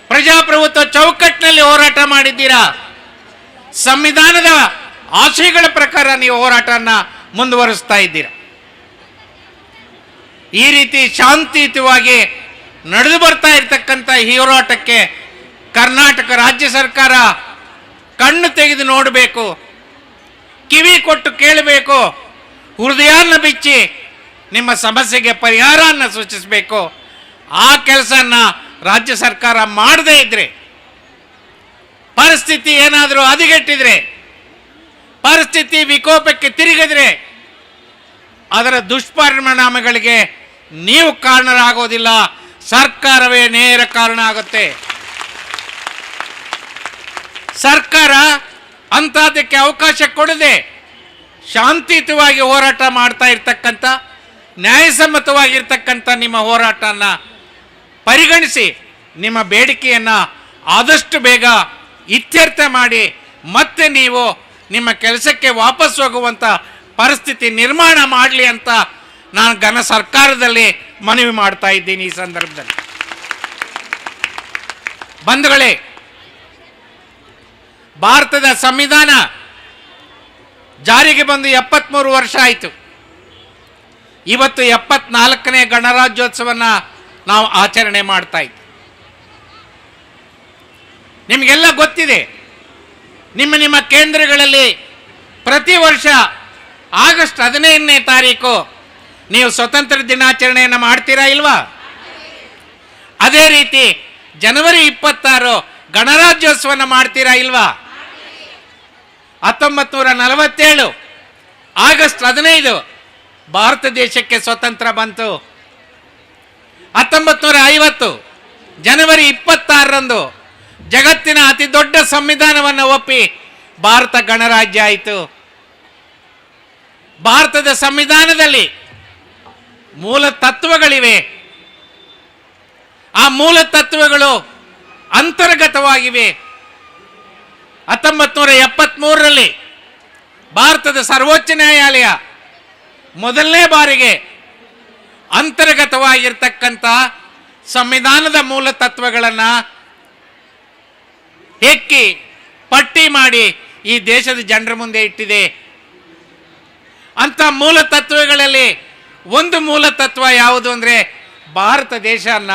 ಪ್ರಜಾಪ್ರಭುತ್ವ ಚೌಕಟ್ಟಿನಲ್ಲಿ ಹೋರಾಟ ಮಾಡಿದ್ದೀರಾ, ಸಂವಿಧಾನದ ಆಶಯಗಳ ಪ್ರಕಾರ ನೀವು ಹೋರಾಟನ ಮುಂದುವರಿಸ್ತಾ ಇದ್ದೀರಾ. ಈ ರೀತಿ ಶಾಂತಿಯುತವಾಗಿ ನಡೆದು ಬರ್ತಾ ಇರತಕ್ಕಂಥ ಈ ಹೋರಾಟಕ್ಕೆ ಕರ್ನಾಟಕ ರಾಜ್ಯ ಸರ್ಕಾರ ಕಣ್ಣು ತೆಗೆದು ನೋಡಬೇಕು, ಕಿವಿ ಕೊಟ್ಟು ಕೇಳಬೇಕು, ಹೃದಯನ ಬಿಚ್ಚಿ ನಿಮ್ಮ ಸಮಸ್ಯೆಗೆ ಪರಿಹಾರವನ್ನು ಸೂಚಿಸಬೇಕು. ಆ ಕೆಲಸನ ರಾಜ್ಯ ಸರ್ಕಾರ ಮಾಡದೇ ಇದ್ರೆ, ಪರಿಸ್ಥಿತಿ ಏನಾದರೂ ಹದಗೆಟ್ಟಿದ್ರೆ, ಪರಿಸ್ಥಿತಿ ವಿಕೋಪಕ್ಕೆ ತಿರುಗಿದ್ರೆ ಅದರ ದುಷ್ಪರಿಣಾಮಗಳಿಗೆ ನೀವು ಕಾರಣರಾಗೋದಿಲ್ಲ, ಸರ್ಕಾರವೇ ನೇರ ಕಾರಣ ಆಗುತ್ತೆ. ಸರ್ಕಾರ ಅಂತದಕ್ಕೆ ಅವಕಾಶ ಕೊಡದೆ ಶಾಂತಿಯುತವಾಗಿ ಹೋರಾಟ ಮಾಡ್ತಾ ಇರ್ತಕ್ಕಂಥ, ನ್ಯಾಯಸಮ್ಮತವಾಗಿರ್ತಕ್ಕಂಥ ನಿಮ್ಮ ಹೋರಾಟನ ಪರಿಗಣಿಸಿ ನಿಮ್ಮ ಬೇಡಿಕೆಯನ್ನು ಆದಷ್ಟು ಬೇಗ ಇತ್ಯರ್ಥ ಮಾಡಿ ಮತ್ತೆ ನೀವು ನಿಮ್ಮ ಕೆಲಸಕ್ಕೆ ವಾಪಸ್ ಹೋಗುವಂಥ ಪರಿಸ್ಥಿತಿ ನಿರ್ಮಾಣ ಮಾಡಲಿ ಅಂತ ನಾನು ಘನ ಸರ್ಕಾರದಲ್ಲಿ ಮನವಿ ಮಾಡ್ತಾ ಇದ್ದೀನಿ. ಈ ಸಂದರ್ಭದಲ್ಲಿ ಬಂಧುಗಳೇ, ಭಾರತದ ಸಂವಿಧಾನ ಜಾರಿಗೆ ಬಂದು 73 ವರ್ಷ ಆಯಿತು. ಇವತ್ತು 74ನೇ ಗಣರಾಜ್ಯೋತ್ಸವವನ್ನು ನಾವು ಆಚರಣೆ ಮಾಡ್ತಾ ಇದ್ದೀವಿ. ನಿಮಗೆಲ್ಲ ಗೊತ್ತಿದೆ, ನಿಮ್ಮ ಕೇಂದ್ರಗಳಲ್ಲಿ ಪ್ರತಿ ವರ್ಷ ಆಗಸ್ಟ್ 15ನೇ ತಾರೀಕು ನೀವು ಸ್ವತಂತ್ರ ದಿನಾಚರಣೆಯನ್ನು ಮಾಡ್ತೀರಾ ಇಲ್ವಾ? ಅದೇ ರೀತಿ ಜನವರಿ 26 ಗಣರಾಜ್ಯೋತ್ಸವನ ಮಾಡ್ತೀರಾ ಇಲ್ವಾ? 1947 ಆಗಸ್ಟ್ 15 ಭಾರತ ದೇಶಕ್ಕೆ ಸ್ವತಂತ್ರ ಬಂತು. 1950 ಜನವರಿ 26ರಂದು ಜಗತ್ತಿನ ಅತಿ ದೊಡ್ಡ ಸಂವಿಧಾನವನ್ನು ಒಪ್ಪಿ ಭಾರತ ಗಣರಾಜ್ಯ ಆಯಿತು. ಭಾರತದ ಸಂವಿಧಾನದಲ್ಲಿ ಮೂಲ ತತ್ವಗಳಿವೆ. ಆ ಮೂಲ ತತ್ವಗಳು ಅಂತರ್ಗತವಾಗಿವೆ. 1973ರಲ್ಲಿ ಭಾರತದ ಸರ್ವೋಚ್ಚ ನ್ಯಾಯಾಲಯ ಮೊದಲನೇ ಬಾರಿಗೆ ಅಂತರ್ಗತವಾಗಿರ್ತಕ್ಕಂಥ ಸಂವಿಧಾನದ ಮೂಲ ತತ್ವಗಳನ್ನು ಹೆಕ್ಕಿ ಪಟ್ಟಿ ಮಾಡಿ ಈ ದೇಶದ ಜನರ ಮುಂದೆ ಇಟ್ಟಿದೆ. ಅಂತ ಮೂಲ ತತ್ವಗಳಲ್ಲಿ ಒಂದು ಮೂಲ ತತ್ವ ಯಾವುದು ಅಂದರೆ ಭಾರತ ದೇಶನ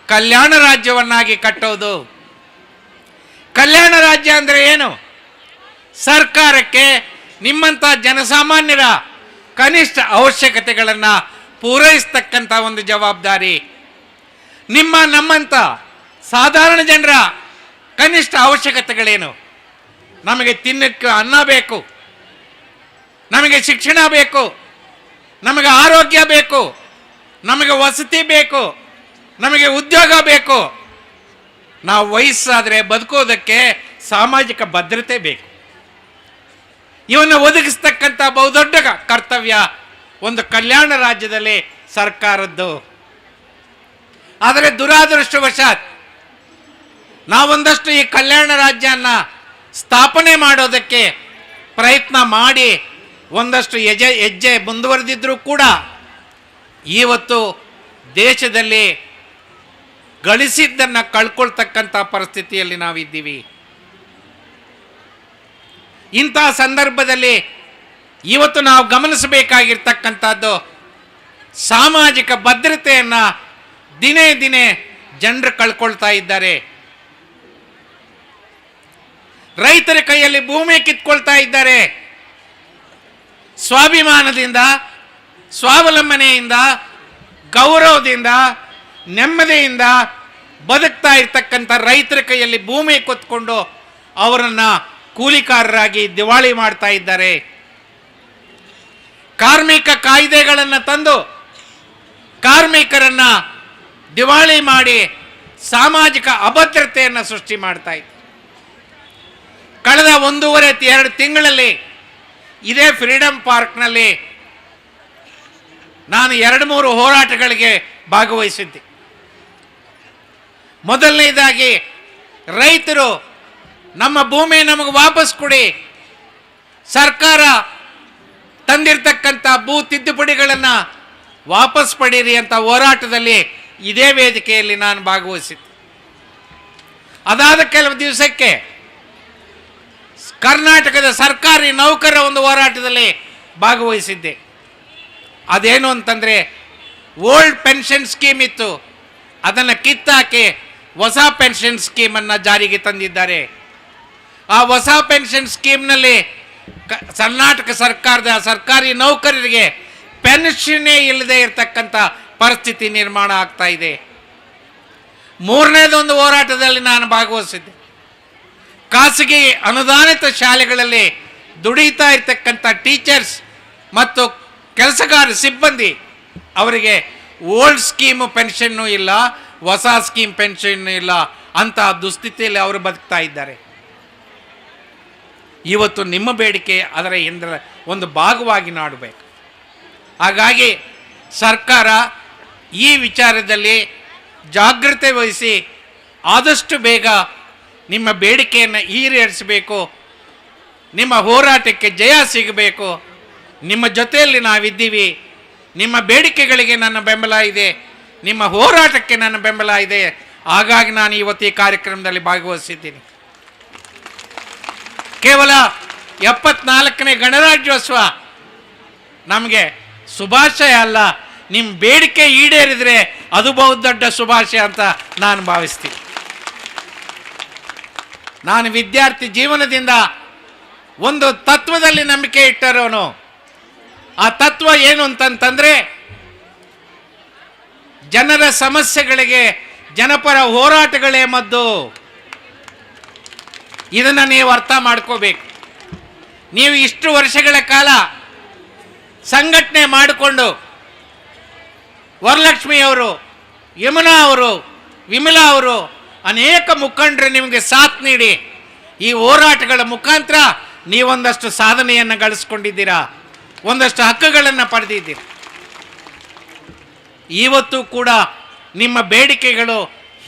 ಕಲ್ಯಾಣ ರಾಜ್ಯವನ್ನಾಗಿ ಕಟ್ಟೋದು. ಕಲ್ಯಾಣ ರಾಜ್ಯ ಅಂದರೆ ಏನು? ಸರ್ಕಾರಕ್ಕೆ ನಿಮ್ಮಂಥ ಜನಸಾಮಾನ್ಯರ ಕನಿಷ್ಠ ಅವಶ್ಯಕತೆಗಳನ್ನು ಪೂರೈಸ್ತಕ್ಕಂಥ ಒಂದು ಜವಾಬ್ದಾರಿ. ನಮ್ಮಂಥ ಸಾಧಾರಣ ಜನರ ಕನಿಷ್ಠ ಅವಶ್ಯಕತೆಗಳೇನು? ನಮಗೆ ತಿನ್ನಕ್ಕೆ ಅನ್ನ ಬೇಕು, ನಮಗೆ ಶಿಕ್ಷಣ ಬೇಕು, ನಮಗೆ ಆರೋಗ್ಯ ಬೇಕು, ನಮಗೆ ವಸತಿ ಬೇಕು, ನಮಗೆ ಉದ್ಯೋಗ ಬೇಕು. ನಾವು ವಯಸ್ಸಾದರೆ ಬದುಕೋದಕ್ಕೆ ಸಾಮಾಜಿಕ ಭದ್ರತೆ ಬೇಕು. ಇವನ್ನು ಒದಗಿಸ್ತಕ್ಕಂಥ ಬಹುದೊಡ್ಡ ಕರ್ತವ್ಯ ಒಂದು ಕಲ್ಯಾಣ ರಾಜ್ಯದಲ್ಲಿ ಸರ್ಕಾರದ್ದು. ಆದರೆ ದುರಾದೃಷ್ಟವಶಾತ್ ನಾವೊಂದಷ್ಟು ಈ ಕಲ್ಯಾಣ ರಾಜ್ಯನ ಸ್ಥಾಪನೆ ಮಾಡೋದಕ್ಕೆ ಪ್ರಯತ್ನ ಮಾಡಿ ಒಂದಷ್ಟು ಹೆಜ್ಜೆ ಮುಂದುವರೆದಿದ್ರೂ ಕೂಡ ಇವತ್ತು ದೇಶದಲ್ಲಿ ಗಳಿಸಿದ್ದನ್ನು ಕಳ್ಕೊಳ್ತಕ್ಕಂಥ ಪರಿಸ್ಥಿತಿಯಲ್ಲಿ ನಾವಿದ್ದೀವಿ. ಇಂತಹ ಸಂದರ್ಭದಲ್ಲಿ ಇವತ್ತು ನಾವು ಗಮನಿಸಬೇಕಾಗಿರ್ತಕ್ಕಂಥದ್ದು ಸಾಮಾಜಿಕ ಭದ್ರತೆಯನ್ನು ದಿನೇ ದಿನೇ ಜನರು ಕಳ್ಕೊಳ್ತಾ ಇದ್ದಾರೆ. ರೈತರ ಕೈಯಲ್ಲಿ ಭೂಮಿ ಕಿತ್ಕೊಳ್ತಾ ಇದ್ದಾರೆ. ಸ್ವಾಭಿಮಾನದಿಂದ, ಸ್ವಾವಲಂಬನೆಯಿಂದ, ಗೌರವದಿಂದ, ನೆಮ್ಮದಿಯಿಂದ ಬದುಕ್ತಾ ಇರ್ತಕ್ಕಂಥ ರೈತರ ಕೈಯಲ್ಲಿ ಭೂಮಿ ಕೊತ್ಕೊಂಡು ಅವರನ್ನು ಕೂಲಿಕಾರರಾಗಿ ದಿವಾಳಿ ಮಾಡ್ತಾ ಇದ್ದಾರೆ. ಕಾರ್ಮಿಕ ಕಾಯ್ದೆಗಳನ್ನು ತಂದು ಕಾರ್ಮಿಕರನ್ನು ದಿವಾಳಿ ಮಾಡಿ ಸಾಮಾಜಿಕ ಅಭದ್ರತೆಯನ್ನು ಸೃಷ್ಟಿ ಮಾಡ್ತಾ ಇದ್ದಾರೆ. ಕಳೆದ 1.5-2 ತಿಂಗಳಲ್ಲಿ ಇದೇ ಫ್ರೀಡಂ ಪಾರ್ಕ್ನಲ್ಲಿ ನಾನು 2-3 ಹೋರಾಟಗಳಿಗೆ ಭಾಗವಹಿಸಿದ್ದೆ. ಮೊದಲನೇದಾಗಿ ರೈತರು ನಮ್ಮ ಭೂಮಿ ನಮಗೆ ವಾಪಸ್ ಕೊಡಿ, ಸರ್ಕಾರ ತಂದಿರತಕ್ಕಂಥ ಭೂ ತಿದ್ದುಪಡಿಗಳನ್ನು ವಾಪಸ್ ಪಡೀರಿ ಅಂತ ಹೋರಾಟದಲ್ಲಿ ಇದೇ ವೇದಿಕೆಯಲ್ಲಿ ನಾನು ಭಾಗವಹಿಸಿದ್ದೆ. ಅದಾದ ಕೆಲವು ದಿವಸಕ್ಕೆ ಕರ್ನಾಟಕದ ಸರ್ಕಾರಿ ನೌಕರರ ಒಂದು ಹೋರಾಟದಲ್ಲಿ ಭಾಗವಹಿಸಿದ್ದೆ. ಅದೇನು ಅಂತಂದರೆ ಓಲ್ಡ್ ಪೆನ್ಷನ್ ಸ್ಕೀಮ್ ಇತ್ತು, ಅದನ್ನು ಕಿತ್ತಾಕಿ ಹೊಸ ಪೆನ್ಷನ್ ಸ್ಕೀಮನ್ನು ಜಾರಿಗೆ ತಂದಿದ್ದಾರೆ. ಆ ಹೊಸ ಪೆನ್ಷನ್ ಸ್ಕೀಮ್ನಲ್ಲಿ ಕರ್ನಾಟಕ ಸರ್ಕಾರದ ಸರ್ಕಾರಿ ನೌಕರರಿಗೆ ಪೆನ್ಷನ್ನೇ ಇಲ್ಲದೆ ಇರತಕ್ಕಂಥ ಪರಿಸ್ಥಿತಿ ನಿರ್ಮಾಣ ಆಗ್ತಾ ಇದೆ. ಮೂರನೇದೊಂದು ಹೋರಾಟದಲ್ಲಿ ನಾನು ಭಾಗವಹಿಸಿದ್ದೆ. ಖಾಸಗಿ ಅನುದಾನಿತ ಶಾಲೆಗಳಲ್ಲಿ ದುಡಿತಾ ಇರ್ತಕ್ಕಂಥ ಟೀಚರ್ಸ್ ಮತ್ತು ಕೆಲಸಗಾರ ಸಿಬ್ಬಂದಿ ಅವರಿಗೆ ಓಲ್ಡ್ ಸ್ಕೀಮು ಪೆನ್ಷನ್ನು ಇಲ್ಲ, ಹೊಸ ಸ್ಕೀಮ್ ಪೆನ್ಷನ್ನು ಇಲ್ಲ, ಅಂತಹ ದುಸ್ಥಿತಿಯಲ್ಲಿ ಅವರು ಬದುಕ್ತಾ ಇದ್ದಾರೆ. ಇವತ್ತು ನಿಮ್ಮ ಬೇಡಿಕೆ ಅದರ ಒಂದು ಭಾಗವಾಗಿ ನಾಡಬೇಕು. ಹಾಗಾಗಿ ಸರ್ಕಾರ ಈ ವಿಚಾರದಲ್ಲಿ ಜಾಗ್ರತೆ ವಹಿಸಿ ಆದಷ್ಟು ಬೇಗ ನಿಮ್ಮ ಬೇಡಿಕೆಯನ್ನು ಈಡೇರಿಸಬೇಕು. ನಿಮ್ಮ ಹೋರಾಟಕ್ಕೆ ಜಯ ಸಿಗಬೇಕು. ನಿಮ್ಮ ಜೊತೆಯಲ್ಲಿ ನಾವಿದ್ದೀವಿ. ನಿಮ್ಮ ಬೇಡಿಕೆಗಳಿಗೆ ನನ್ನ ಬೆಂಬಲ ಇದೆ, ನಿಮ್ಮ ಹೋರಾಟಕ್ಕೆ ನನ್ನ ಬೆಂಬಲ ಇದೆ. ಹಾಗಾಗಿ ನಾನು ಇವತ್ತು ಈ ಕಾರ್ಯಕ್ರಮದಲ್ಲಿ ಭಾಗವಹಿಸಿದ್ದೀನಿ. ಕೇವಲ 74ನೇ ಗಣರಾಜ್ಯೋತ್ಸವ ನಮಗೆ ಶುಭಾಶಯ ಅಲ್ಲ, ನಿಮ್ಮ ಬೇಡಿಕೆ ಈಡೇರಿದರೆ ಅದು ಬಹುದೊಡ್ಡ ಶುಭಾಶಯ ಅಂತ ನಾನು ಭಾವಿಸ್ತೀನಿ. ನಾನು ವಿದ್ಯಾರ್ಥಿ ಜೀವನದಿಂದ ಒಂದು ತತ್ವದಲ್ಲಿ ನಂಬಿಕೆ ಇಟ್ಟರೋನು. ಆ ತತ್ವ ಏನು ಅಂತಂತಂದರೆ ಜನರ ಸಮಸ್ಯೆಗಳಿಗೆ ಜನಪರ ಹೋರಾಟಗಳೇ ಮದ್ದು. ಇದನ್ನು ನೀವು ಅರ್ಥ ಮಾಡ್ಕೋಬೇಕು. ನೀವು ಇಷ್ಟು ವರ್ಷಗಳ ಕಾಲ ಸಂಘಟನೆ ಮಾಡಿಕೊಂಡು ವರಲಕ್ಷ್ಮಿ ಅವರು, ಯಮುನಾ ಅವರು, ವಿಮಲಾ ಅವರು ಅನೇಕ ಮುಖಂಡರು ನಿಮಗೆ ಸಾಥ್ ನೀಡಿ ಈ ಹೋರಾಟಗಳ ಮುಖಾಂತರ ನೀವೊಂದಷ್ಟು ಸಾಧನೆಯನ್ನು ಗಳಿಸ್ಕೊಂಡಿದ್ದೀರಾ, ಒಂದಷ್ಟು ಹಕ್ಕುಗಳನ್ನು ಪಡೆದಿದ್ದೀರಾ. ಇವತ್ತು ಕೂಡ ನಿಮ್ಮ ಬೇಡಿಕೆಗಳು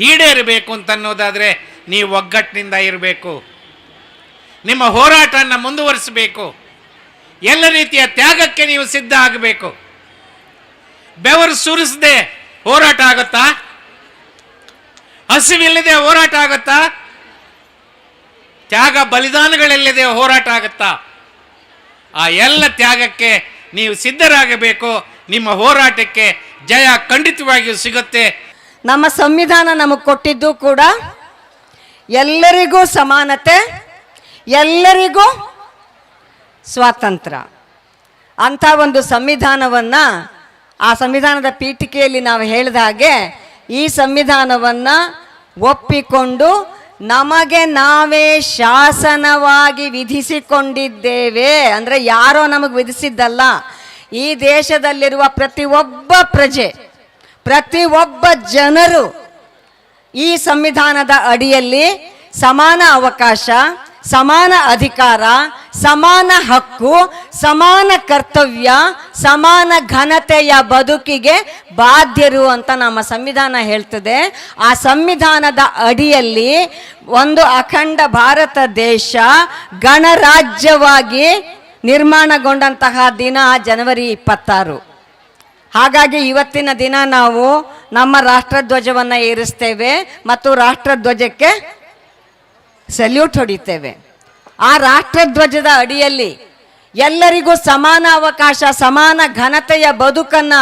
ಈಡೇರಬೇಕು ಅಂತ ಅನ್ನೋದಾದರೆ ನೀವು ಒಗ್ಗಟ್ಟಿನಿಂದ ಇರಬೇಕು, ನಿಮ್ಮ ಹೋರಾಟವನ್ನು ಮುಂದುವರಿಸಬೇಕು, ಎಲ್ಲ ರೀತಿಯ ತ್ಯಾಗಕ್ಕೆ ನೀವು ಸಿದ್ಧ ಆಗಬೇಕು. ಬೆವರು ಸುರಿಸದೆ ಹೋರಾಟ ಆಗುತ್ತಾ? ಹಸಿವಿಲ್ಲದೆ ಹೋರಾಟ ಆಗುತ್ತಾ? ತ್ಯಾಗ ಬಲಿದಾನಗಳಿಲ್ಲದೆ ಹೋರಾಟ ಆಗುತ್ತಾ? ಆ ಎಲ್ಲ ತ್ಯಾಗಕ್ಕೆ ನೀವು ಸಿದ್ಧರಾಗಬೇಕು. ನಿಮ್ಮ ಹೋರಾಟಕ್ಕೆ ಜಯ ಖಂಡಿತವಾಗಿಯೂ ಸಿಗುತ್ತೆ. ನಮ್ಮ ಸಂವಿಧಾನ ನಮಗೆ ಕೊಟ್ಟಿದ್ದು ಕೂಡ ಎಲ್ಲರಿಗೂ ಸಮಾನತೆ, ಎಲ್ಲರಿಗೂ ಸ್ವಾತಂತ್ರ್ಯ ಅಂಥ ಒಂದು ಸಂವಿಧಾನವನ್ನು, ಆ ಸಂವಿಧಾನದ ಪೀಠಿಕೆಯಲ್ಲಿ ನಾವು ಹೇಳಿದ ಹಾಗೆ ಈ ಸಂವಿಧಾನವನ್ನು ಒಪ್ಪಿಕೊಂಡು ನಮಗೆ ನಾವೇ ಶಾಸನವಾಗಿ ವಿಧಿಸಿಕೊಂಡಿದ್ದೇವೆ. ಅಂದರೆ ಯಾರೋ ನಮಗೆ ವಿಧಿಸಿದ್ದಲ್ಲ, ಈ ದೇಶದಲ್ಲಿರುವ ಪ್ರತಿಯೊಬ್ಬ ಪ್ರಜೆ, ಪ್ರತಿಯೊಬ್ಬ ಜನರು ಈ ಸಂವಿಧಾನದ ಅಡಿಯಲ್ಲಿ ಸಮಾನ ಅವಕಾಶ, ಸಮಾನ ಅಧಿಕಾರ, ಸಮಾನ ಹಕ್ಕು, ಸಮಾನ ಕರ್ತವ್ಯ, ಸಮಾನ ಘನತೆಯ ಬದುಕಿಗೆ ಬಾಧ್ಯರು ಅಂತ ನಮ್ಮ ಸಂವಿಧಾನ ಹೇಳ್ತದೆ. ಆ ಸಂವಿಧಾನದ ಅಡಿಯಲ್ಲಿ ಒಂದು ಅಖಂಡ ಭಾರತ ದೇಶ ಗಣರಾಜ್ಯವಾಗಿ ನಿರ್ಮಾಣಗೊಂಡಂತಹ ದಿನ ಜನವರಿ 26. ಹಾಗಾಗಿ ಇವತ್ತಿನ ದಿನ ನಾವು ನಮ್ಮ ರಾಷ್ಟ್ರಧ್ವಜವನ್ನು ಏರಿಸ್ತೇವೆ ಮತ್ತು ರಾಷ್ಟ್ರಧ್ವಜಕ್ಕೆ ಸಲ್ಯೂಟ್ ಹೊಡಿತೇವೆ. ಆ ರಾಷ್ಟ್ರಧ್ವಜದ ಅಡಿಯಲ್ಲಿ ಎಲ್ಲರಿಗೂ ಸಮಾನ ಅವಕಾಶ, ಸಮಾನ ಘನತೆಯ ಬದುಕನ್ನು